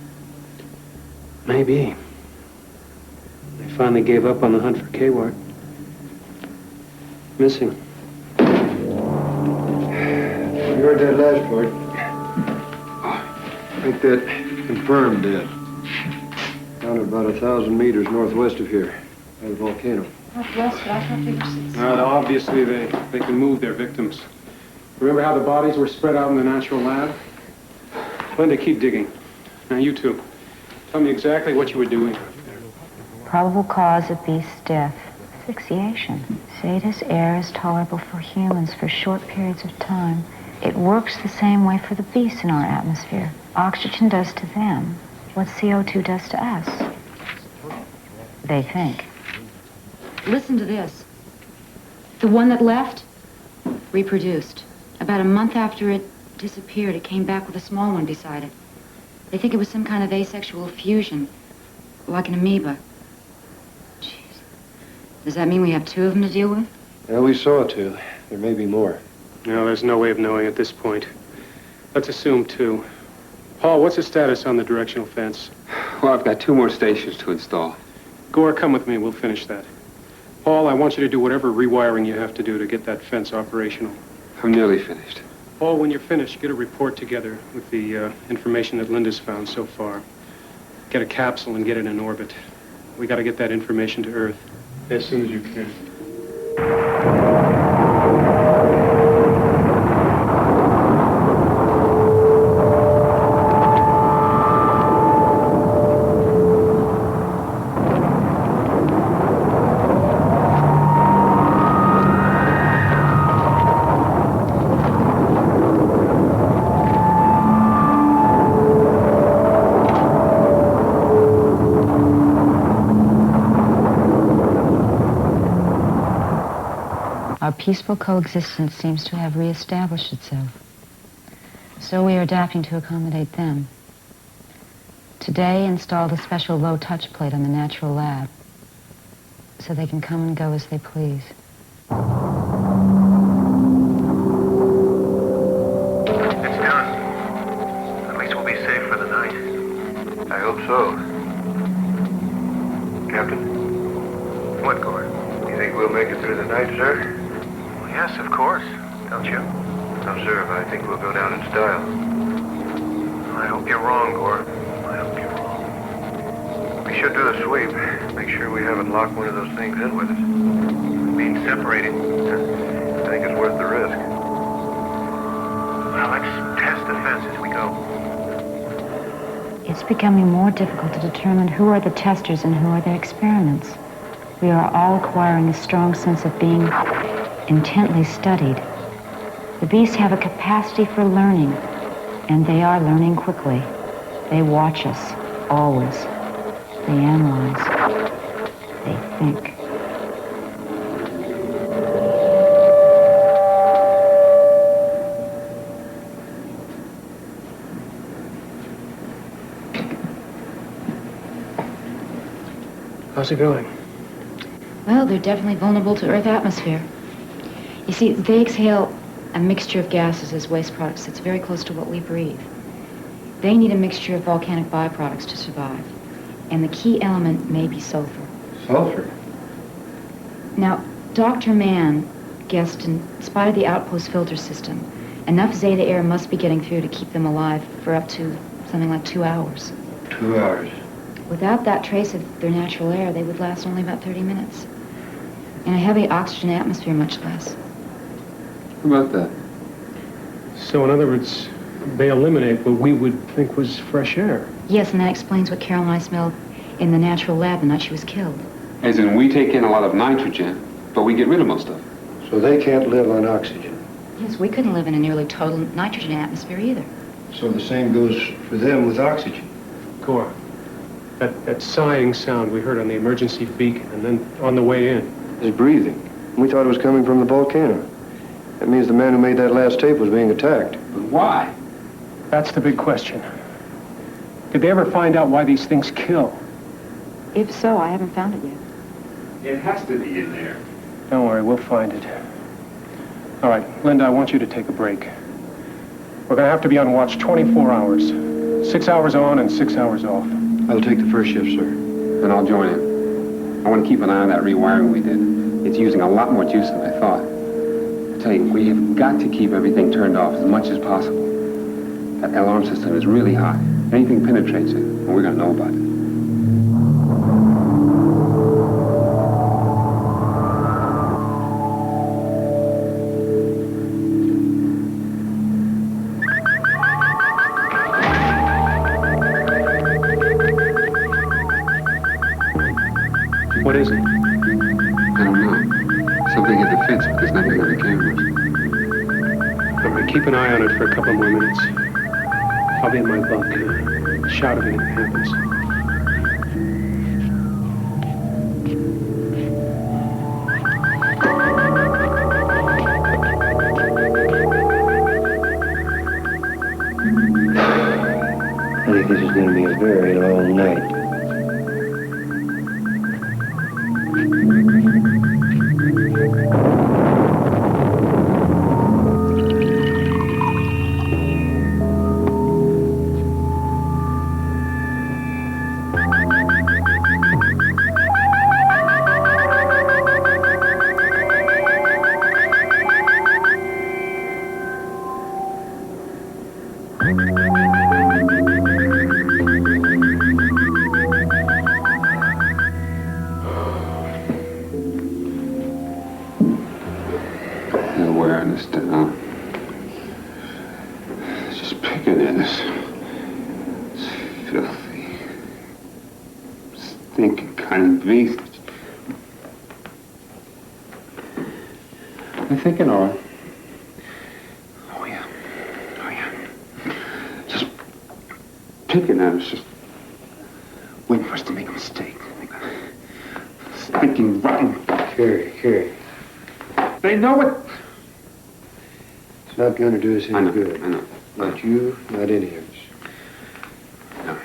Maybe. They finally gave up on the hunt for K-Ward. Missing. You heard that last part. I think that confirmed dead. Found it about 1,000 meters northwest of here, by the volcano. Northwest, but I thought they were 6. Obviously, they can move their victims. Remember how the bodies were spread out in the natural lab? Linda, keep digging. Now, you two. Tell me exactly what you were doing. Probable cause of beast's death. Asphyxiation. Zeta's air is tolerable for humans for short periods of time. It works the same way for the beasts in our atmosphere. Oxygen does to them what CO2 does to us. They think. Listen to this. The one that left reproduced. About a month after it disappeared, it came back with a small one beside it. They think it was some kind of asexual fusion, like an amoeba. Jeez. Does that mean we have 2 of them to deal with? Well, we saw 2. There may be more. No, there's no way of knowing at this point. Let's assume 2. Paul, what's the status on the directional fence? Well, I've got 2 more stations to install. Gore, come with me. We'll finish that. Paul, I want you to do whatever rewiring you have to do to get that fence operational. I'm nearly finished. Paul, when you're finished, get a report together with the information that Linda's found so far. Get a capsule and get it in orbit. We got to get that information to Earth. As soon as you can. Our peaceful coexistence seems to have reestablished itself. So we are adapting to accommodate them. Today, installed a special low-touch plate on the natural lab, so they can come and go as they please. It's done. At least we'll be safe for the night. I hope so. Captain? What, Gore? You think we'll make it through the night, sir? Well, yes, of course. Don't you? No, sir. I think we'll go down in style. I hope you're wrong, Gore. I hope you're wrong. We should do a sweep. Make sure we haven't locked one of those things in with us. Being separated. I think it's worth the risk. Well, let's test the fence as we go. It's becoming more difficult to determine who are the testers and who are their experiments. We are all acquiring a strong sense of being intently studied. The beasts have a capacity for learning, and they are learning quickly. They watch us, always. They analyze. They think. How's it going? Well, they're definitely vulnerable to Earth atmosphere. You see, they exhale a mixture of gases as waste products that's very close to what we breathe. They need a mixture of volcanic byproducts to survive. And the key element may be sulfur. Sulfur? Now, Dr. Mann guessed, in spite of the outpost filter system, enough Zeta air must be getting through to keep them alive for up to Something like 2 hours. 2 hours. Without that trace of their natural air, they would last only about 30 minutes. In a heavy oxygen atmosphere, much less. How about that? So, in other words, they eliminate what we would think was fresh air. Yes, and that explains what Carol and I smelled in the natural lab the night she was killed. As in, we take in a lot of nitrogen, but we get rid of most of it. So they can't live on oxygen. Yes, we couldn't live in a nearly total nitrogen atmosphere either. So the same goes for them with oxygen. Gore, that sighing sound we heard on the emergency beacon and then on the way in. It's breathing. We thought it was coming from the volcano. That means the man who made that last tape was being attacked. But why? That's the big question. Did they ever find out why these things kill? If so, I haven't found it yet. It has to be in there. Don't worry, we'll find it. All right, Linda, I want you to take a break. We're going to have to be on watch 24 hours. 6 hours on and 6 hours off. I'll take the first shift, sir. And I'll join in. I want to keep an eye on that rewiring we did. It's using a lot more juice than I thought. I tell you, we have got to keep everything turned off as much as possible. That alarm system is really hot. Anything penetrates it, and we're going to know about it. What is it? I don't know. Something hit the fence, but there's nothing on the cameras. All right, keep an eye on it for a couple more minutes. I'll be in my bunk. Shout if anything happens. I think this is going to be a very long night. They're wearing us down. Just picking at us. It's filthy. Stinking kind of beast. They're thinking, all right. Oh, yeah. Oh, yeah. Just picking at us. Just waiting for us to make a mistake. Stinking rotten. Carrie. They know it. It's not going to do us any good. I know. Not you, not any of us. No.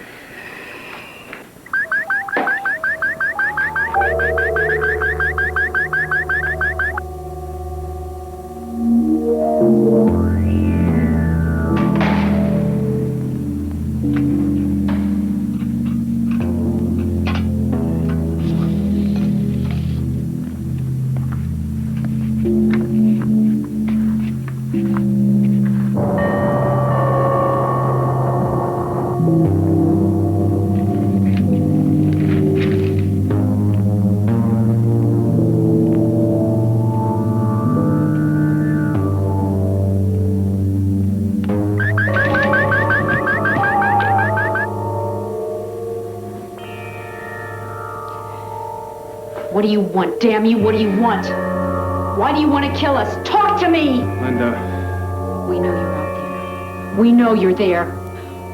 What do you want? Damn you, what do you want? Why do you want to kill us? Talk to me! Linda. We know you're out there. We know you're there.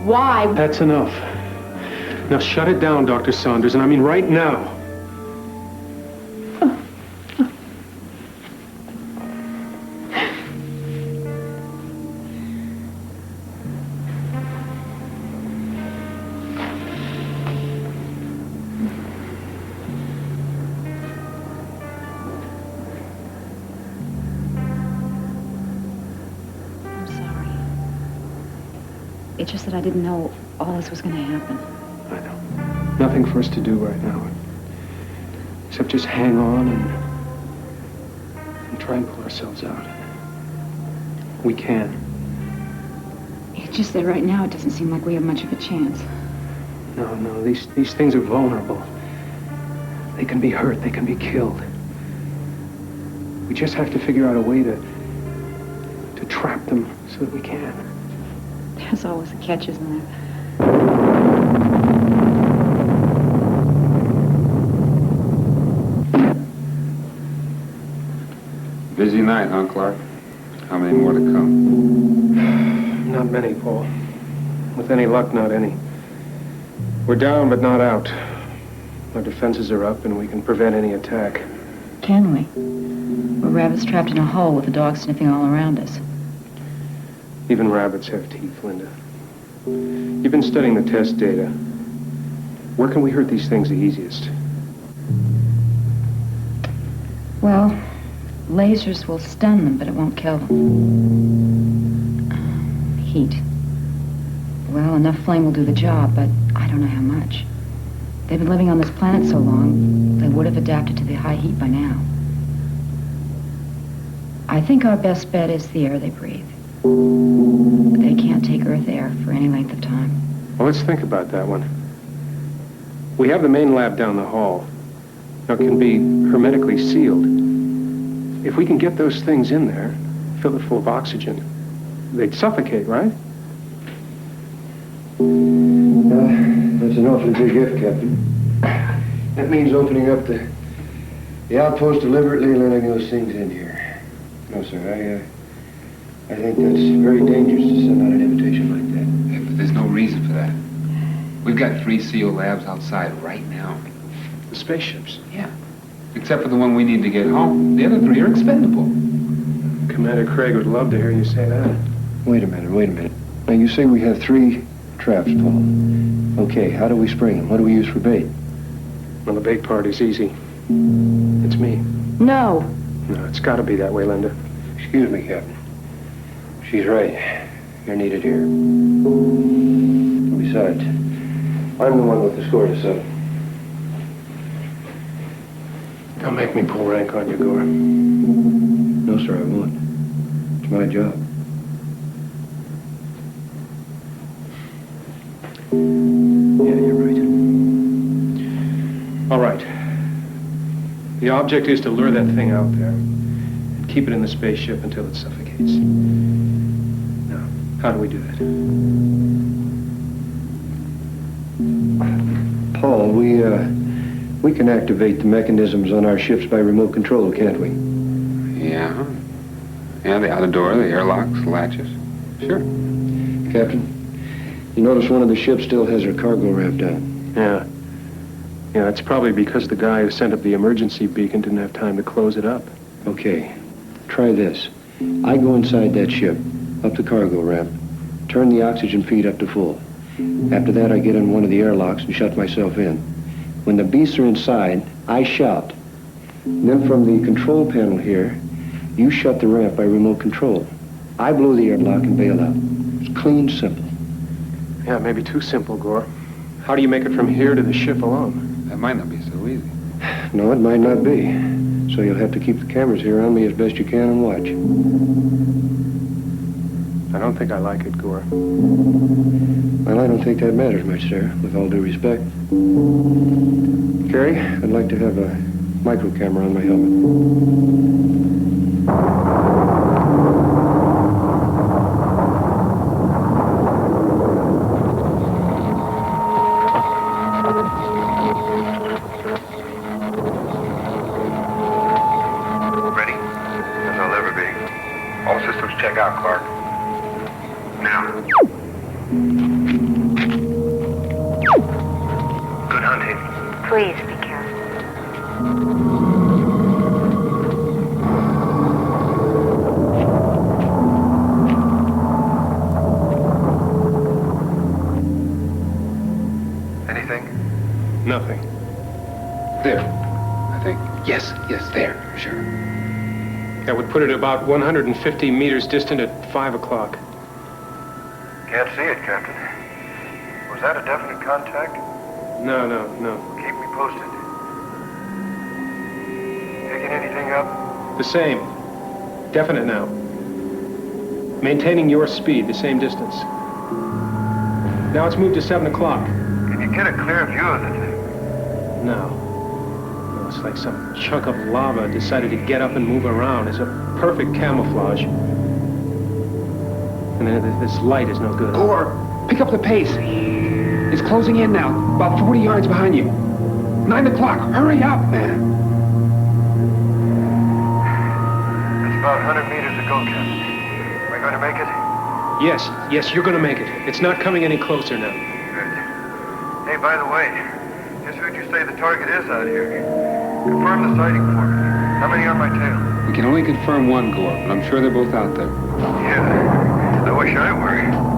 Why? That's enough. Now shut it down, Dr. Saunders, and I mean right now. I'm sorry. It's just that I didn't know all this was going to happen. I know. Nothing for us to do right now. Except just hang on and try and pull ourselves out. We can. It's Just that right now it doesn't seem like we have much of a chance. No, these things are vulnerable. They can be hurt, they can be killed. We just have to figure out a way to trap them so that we can. There's always a catch, isn't there? Busy night, huh, Clark? How many more to come? Not many, Paul. With any luck, not any. We're down, but not out. Our defenses are up, and we can prevent any attack. Can we? We're rabbits trapped in a hole with the dogs sniffing all around us. Even rabbits have teeth, Linda. You've been studying the test data. Where can we hurt these things the easiest? Well, lasers will stun them, but it won't kill them. Heat. Well, enough flame will do the job, but I don't know how much. They've been living on this planet so long, they would have adapted to the high heat by now. I think our best bet is the air they breathe. They can't take Earth air for any length of time. Well, let's think about that one. We have the main lab down the hall. Now, it can be hermetically sealed. If we can get those things in there, fill it full of oxygen, they'd suffocate, right? That's an awfully big if, Captain. That means opening up the outpost deliberately and letting those things in here. No, sir, I think that's very dangerous to send out an invitation like that. Yeah, but there's no reason for that. We've got 3 sealed labs outside right now. The spaceships? Yeah. Except for the one we need to get home. The other 3 are expendable. Commander Craig would love to hear you say that. Wait a minute. Now, you say we have 3 traps, Paul. Okay, how do we spring them? What do we use for bait? Well, the bait part is easy. It's me. No. No, it's got to be that way, Linda. Excuse me, Captain. She's right. You're needed here. Besides, I'm the one with the score to settle. Don't make me pull rank on you, Gore. No, sir, I won't. It's my job. Yeah, you're right. All right. The object is to lure that thing out there and keep it in the spaceship until it suffocates. Now, how do we do that? Paul, we can activate the mechanisms on our ships by remote control, can't we? Yeah. Yeah, the outer door, the airlocks, the latches. Sure. Captain, you notice one of the ships still has her cargo ramp down. Yeah. Yeah, it's probably because the guy who sent up the emergency beacon didn't have time to close it up. Okay, try this. I go inside that ship, up the cargo ramp, turn the oxygen feed up to full. After that, I get in one of the airlocks and shut myself in. When the beasts are inside, I shout. Then from the control panel here, you shut the ramp by remote control. I blow the airlock and bail out. It's clean, simple. Yeah, maybe too simple, Gore. How do you make it from here to the ship alone? That might not be so easy. No, it might not be. So you'll have to keep the cameras here on me as best you can and watch. I don't think I like it, Gore. Well, I don't think that matters much, sir, with all due respect. Carrie, I'd like to have a micro camera on my helmet. Ready? As I'll ever be. All systems check out, Clark. Now. Good hunting. Please be careful. Anything? Nothing. There, I think. Yes, there, sure. That would put it about 150 meters distant at 5 o'clock. Can't see it, Captain. Was that a definite contact? No. Keep me posted. Picking anything up? The same. Definite now. Maintaining your speed, the same distance. Now it's moved to 7 o'clock. Can you get a clear view of it? No. No, it's like some chunk of lava decided to get up and move around. It's a perfect camouflage. And then this light is no good. Gore, pick up the pace. It's closing in now, about 40 yards behind you. 9 o'clock, hurry up, man. That's about 100 meters to go, Captain. Am I going to make it? Yes, you're gonna make it. It's not coming any closer now. Good. Hey, by the way, just heard you say the target is out here. Confirm the sighting for me. How many on my tail? We can only confirm one, Gore, but I'm sure they're both out there. Yeah, I wish I were.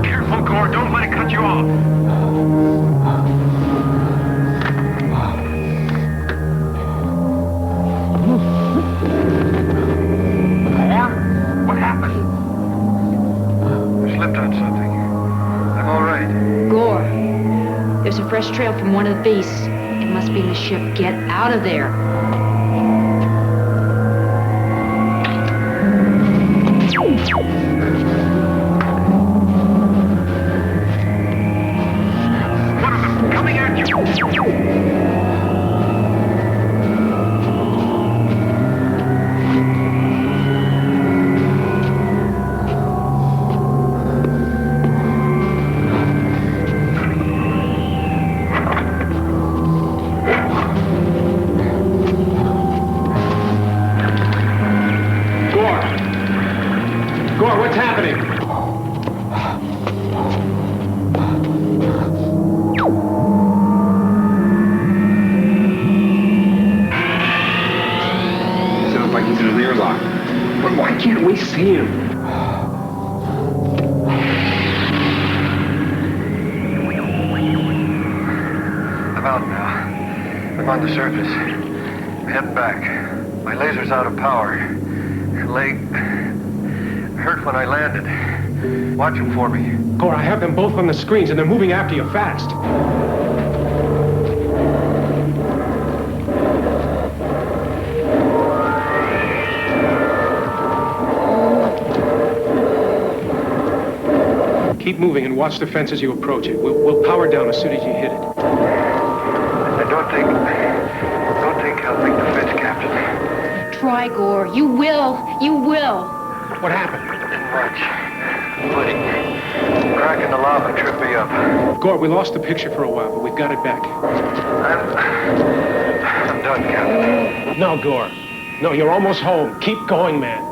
Careful, Gore. Don't let it cut you off. Gore? What happened? I slipped on something. I'm all right. Gore, there's a fresh trail from one of the beasts. It must be the ship. Get out of there. Gore, what's happening? Sounds like he's in an airlock. But why can't we see him? I'm out now. I'm on the surface. I'm heading back. My laser's out of power. Leg hurt when I landed. Watch them for me. Gore, I have them both on the screens, and they're moving after you fast. Keep moving and watch the fence as you approach it. We'll power down as soon as you hit it. I don't think I'll make the fence, Captain. Try, Gore. You will. You will. What happened? Didn't much. Footing. Crack in the lava tripped me up. Gore, we lost the picture for a while, but we've got it back. I'm done, Captain. No, Gore. No, you're almost home. Keep going, man.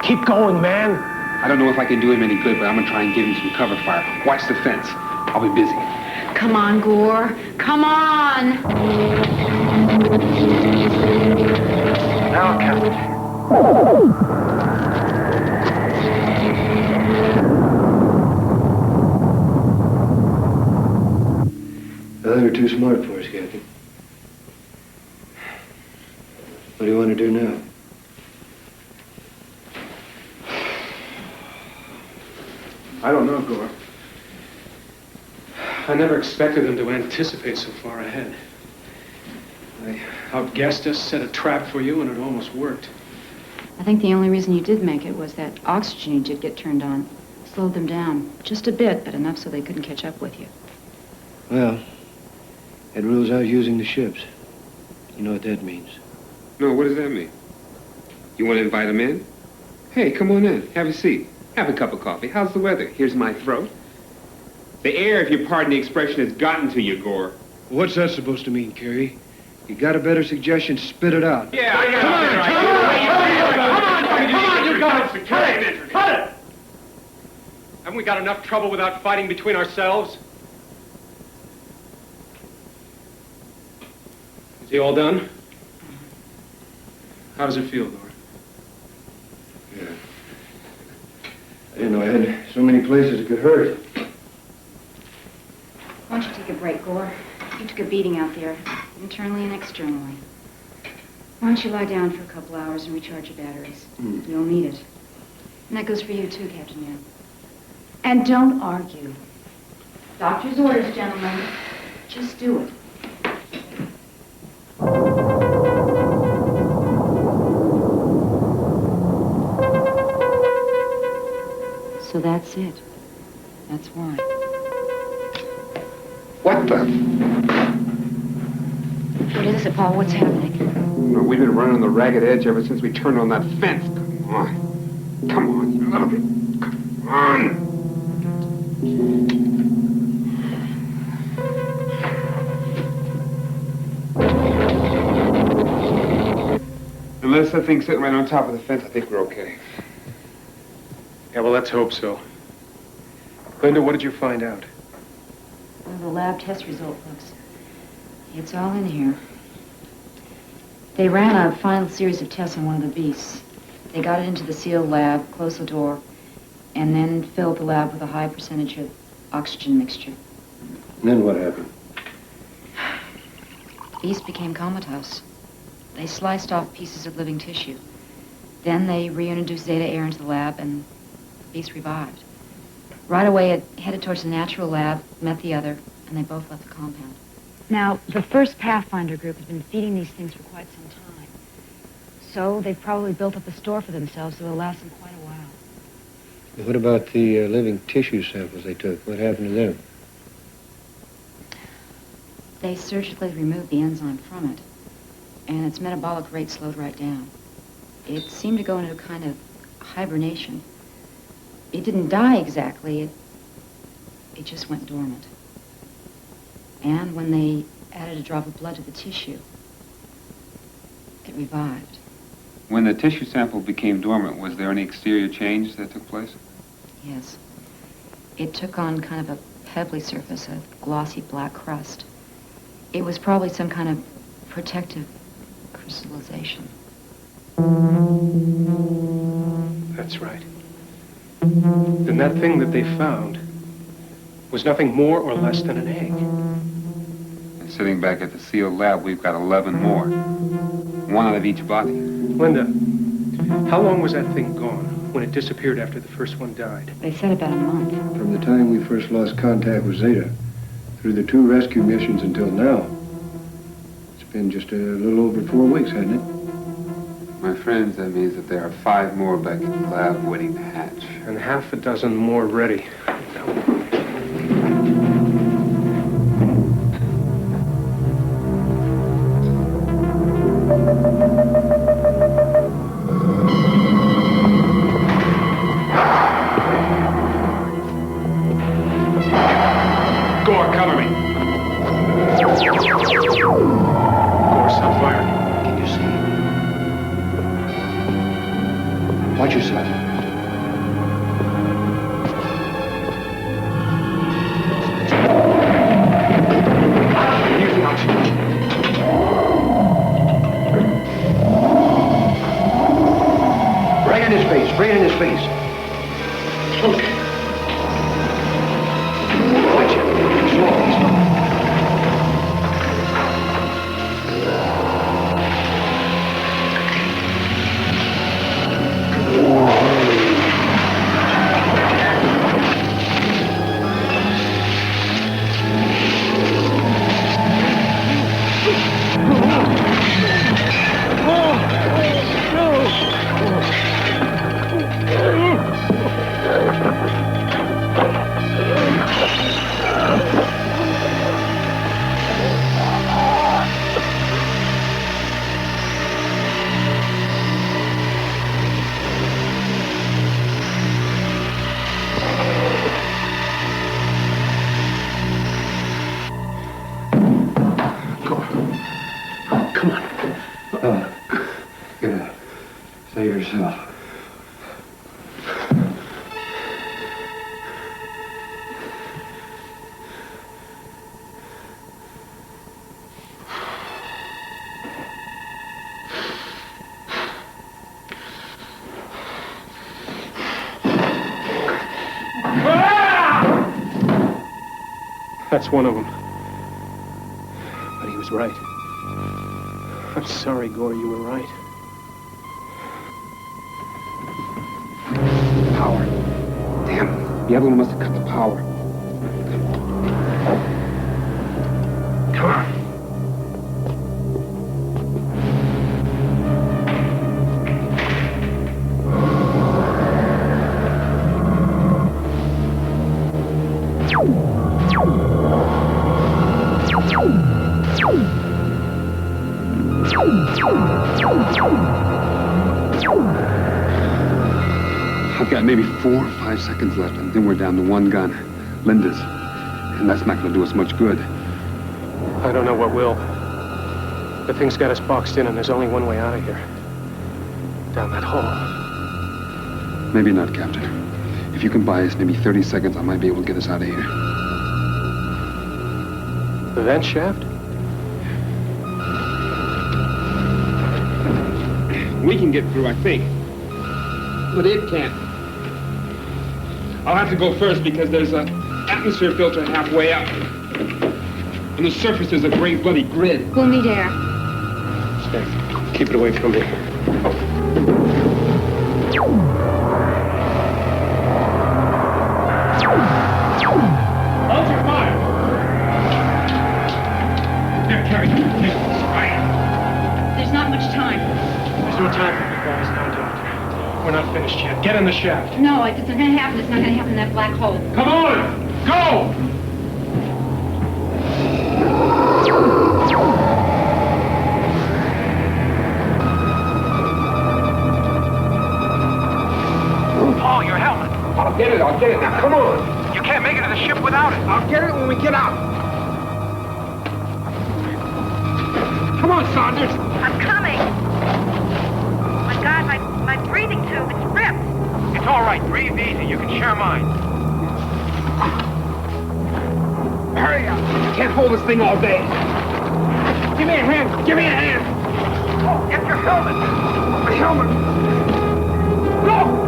Keep going, man. I don't know if I can do him any good, but I'm gonna try and give him some cover fire. Watch the fence. I'll be busy. Come on, Gore. Come on. Now, Captain. Well, they were too smart for us, Captain. What do you want to do now? I don't know, Gore. I never expected them to anticipate so far ahead. They outguessed us, set a trap for you, and it almost worked. I think the only reason you did make it was that oxygen you did get turned on. Slowed them down. Just a bit, but enough so they couldn't catch up with you. Well, it rules out using the ships. You know what that means. No, what does that mean? You want to invite him in? Hey, come on in. Have a seat. Have a cup of coffee. How's the weather? Here's my throat. The air, if you pardon the expression, has gotten to you, Gore. What's that supposed to mean, Carrie? You got a better suggestion, spit it out. Yeah, I got Come on, you guys! Cut it! Haven't we got enough trouble without fighting between ourselves? Is he all done? How does it feel, Gore? Yeah. I didn't know I had so many places it could hurt. Why don't you take a break, Gore? You took a beating out there, internally and externally. Why don't you lie down for a couple hours and recharge your batteries? You'll need it. And that goes for you, too, Captain Mann. And don't argue. Doctor's orders, gentlemen. Just do it. So that's it. That's why. What the? What is it, Paul? What's happening? No, we've been running on the ragged edge ever since we turned on that fence. Come on. Come on, you little bit. Come on. Unless that thing's sitting right on top of the fence, I think we're okay. Yeah, well, let's hope so. Linda, what did you find out? Well, the lab test result books. It's all in here. They ran a final series of tests on one of the beasts. They got it into the sealed lab, closed the door, and then filled the lab with a high percentage of oxygen mixture. And then what happened? The beast became comatose. They sliced off pieces of living tissue. Then they reintroduced Zeta air into the lab, and the beast revived. Right away, it headed towards the natural lab, met the other, and they both left the compound. Now, the first Pathfinder group has been feeding these things for quite some time. So they've probably built up a store for themselves that will last them quite a while. What about the living tissue samples they took? What happened to them? They surgically removed the enzyme from it, and its metabolic rate slowed right down. It seemed to go into a kind of hibernation. It didn't die exactly, it just went dormant. And when they added a drop of blood to the tissue, it revived. When the tissue sample became dormant, was there any exterior change that took place? Yes. It took on kind of a pebbly surface, a glossy black crust. It was probably some kind of protective crystallization. That's right. Then that thing that they found was nothing more or less than an egg. And sitting back at the sealed lab, we've got 11 more. One out of each body. Linda, how long was that thing gone when it disappeared after the first one died? They said about a month. From the time we first lost contact with Zeta, through the 2 rescue missions until now, it's been just a little over 4 weeks, hasn't it? My friends, that means that there are 5 more back in the lab waiting to hatch. And half a dozen more ready. Gore, cover me. Gore's on fire. Can you see? Watch yourself. Use the oxygen. Bring it in his face. Bring it in his face. Okay. Watch it. Slowly. Save yourself. That's one of them. was right. I'm sorry, Gore, you were right. Power. Damn, the other one must have cut the power. Come on. I've got maybe 4 or 5 seconds left, and then we're down to one gun, Linda's. And that's not going to do us much good. I don't know what will. The thing's got us boxed in, and there's only one way out of here. Down that hall. Maybe not, Captain. If you can buy us maybe 30 seconds, I might be able to get us out of here. The vent shaft? We can get through, I think. But it can't. I'll have to go first because there's an atmosphere filter halfway up. And the surface is a gray bloody grid. We'll need air. Stay. Keep it away from me. Hold your fire! There, Carrie. There's not much time. There's no time for me, guys. No, Doctor. We're not finished yet. Get in the shaft. No, it's not going to happen. It's not going to happen in that black hole. Come on! Go! Paul, your helmet. I'll get it now. Come on. You can't make it to the ship without it. I'll get it when we get out. Come on, Saunders. I'm coming. Oh my God, my breathing tube, it's ripped. It's all right. Breathe easy. You can share mine. Hurry up. You can't hold this thing all day. Give me a hand. Give me a hand. Oh, get your helmet. My helmet. Go.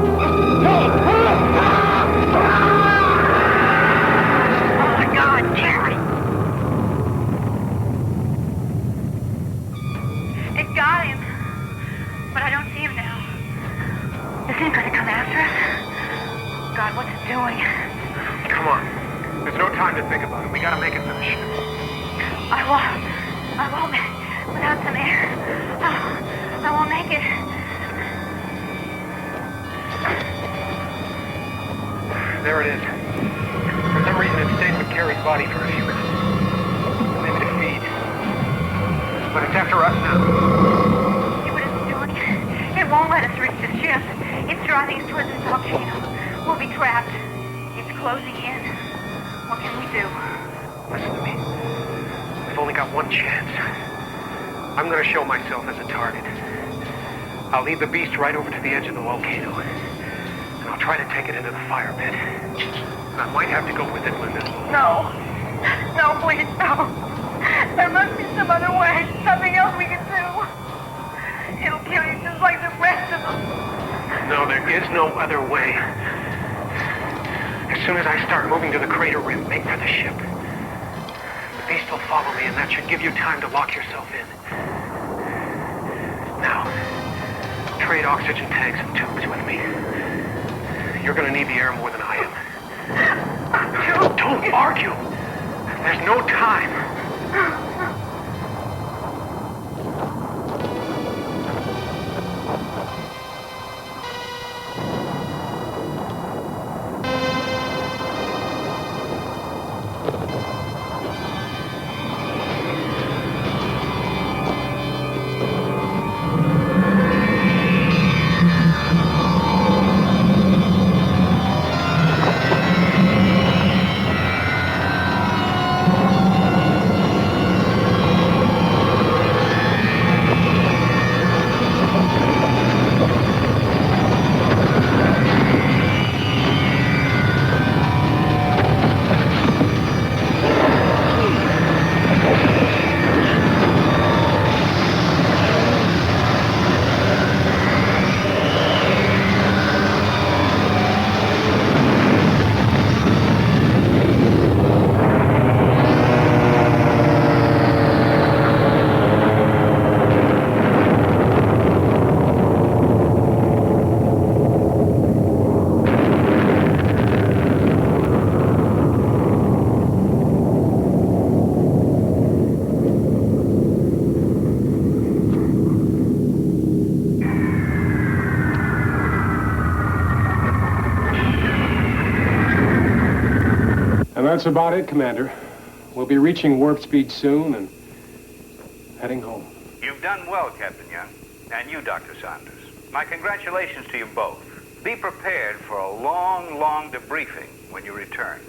Oh my God, Carrie. It got him. But I don't see him now. Is he going to come after us? God, what's it doing? Come on. There's no time to think about it. We gotta make it to the ship. I won't, without some air. I won't make it. There it is. For some reason, it stayed with Carrie's body for a few minutes. Maybe to feed. But it's after us now. See what it's doing? It won't let us reach the ship. It's driving us towards this volcano. We'll be trapped. It's closing in. What can we do? Listen to me. We've only got one chance. I'm gonna show myself as a target. I'll lead the beast right over to the edge of the volcano. And I'll try to take it into the fire pit. And I might have to go with it, Linda. No. No, please, no. There must be some other way. Something else we can do. It'll kill you just like the rest of them. No, there is no other way. As soon as I start moving to the crater rim, make for the ship. The beast will follow me, and that should give you time to lock yourself in. Now, trade oxygen tanks and tubes with me. You're gonna need the air more than I am. Don't argue! There's no time. That's about it, Commander. We'll be reaching warp speed soon and heading home. You've done well, Captain Young. And you, Dr. Saunders. My congratulations to you both. Be prepared for a long, long debriefing when you return.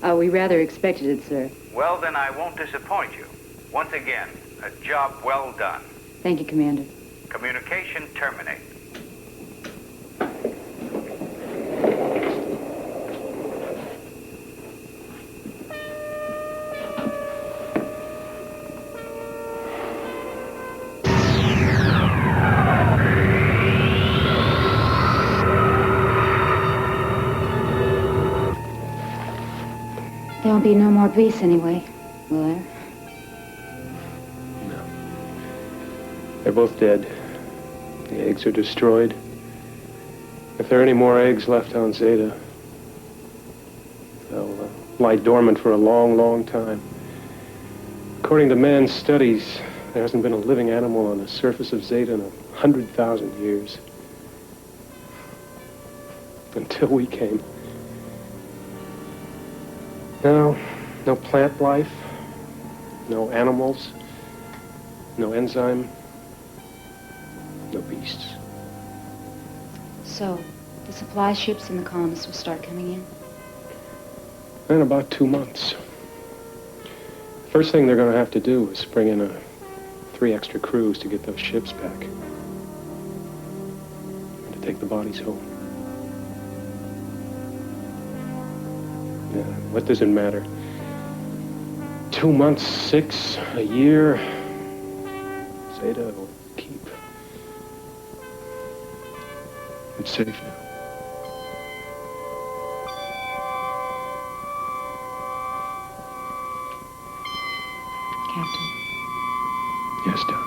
We rather expected it, sir. Well, then I won't disappoint you. Once again, a job well done. Thank you, Commander. Communication terminate. There'll be no more beasts anyway, will there? They're both dead. The eggs are destroyed. If there are any more eggs left on Zeta, they'll lie dormant for a long, long time. According to man's studies, there hasn't been a living animal on the surface of Zeta in 100,000 years. Until we came. No plant life, no animals, no enzyme, no beasts. So, the supply ships and the colonists will start coming in? In about 2 months. First thing they're going to have to do is bring in 3 extra crews to get those ships back. And to take the bodies home. Yeah, what does it matter? 2 months, 6, a year. Zeta will keep. It's safe now. Captain. Yes, Doc.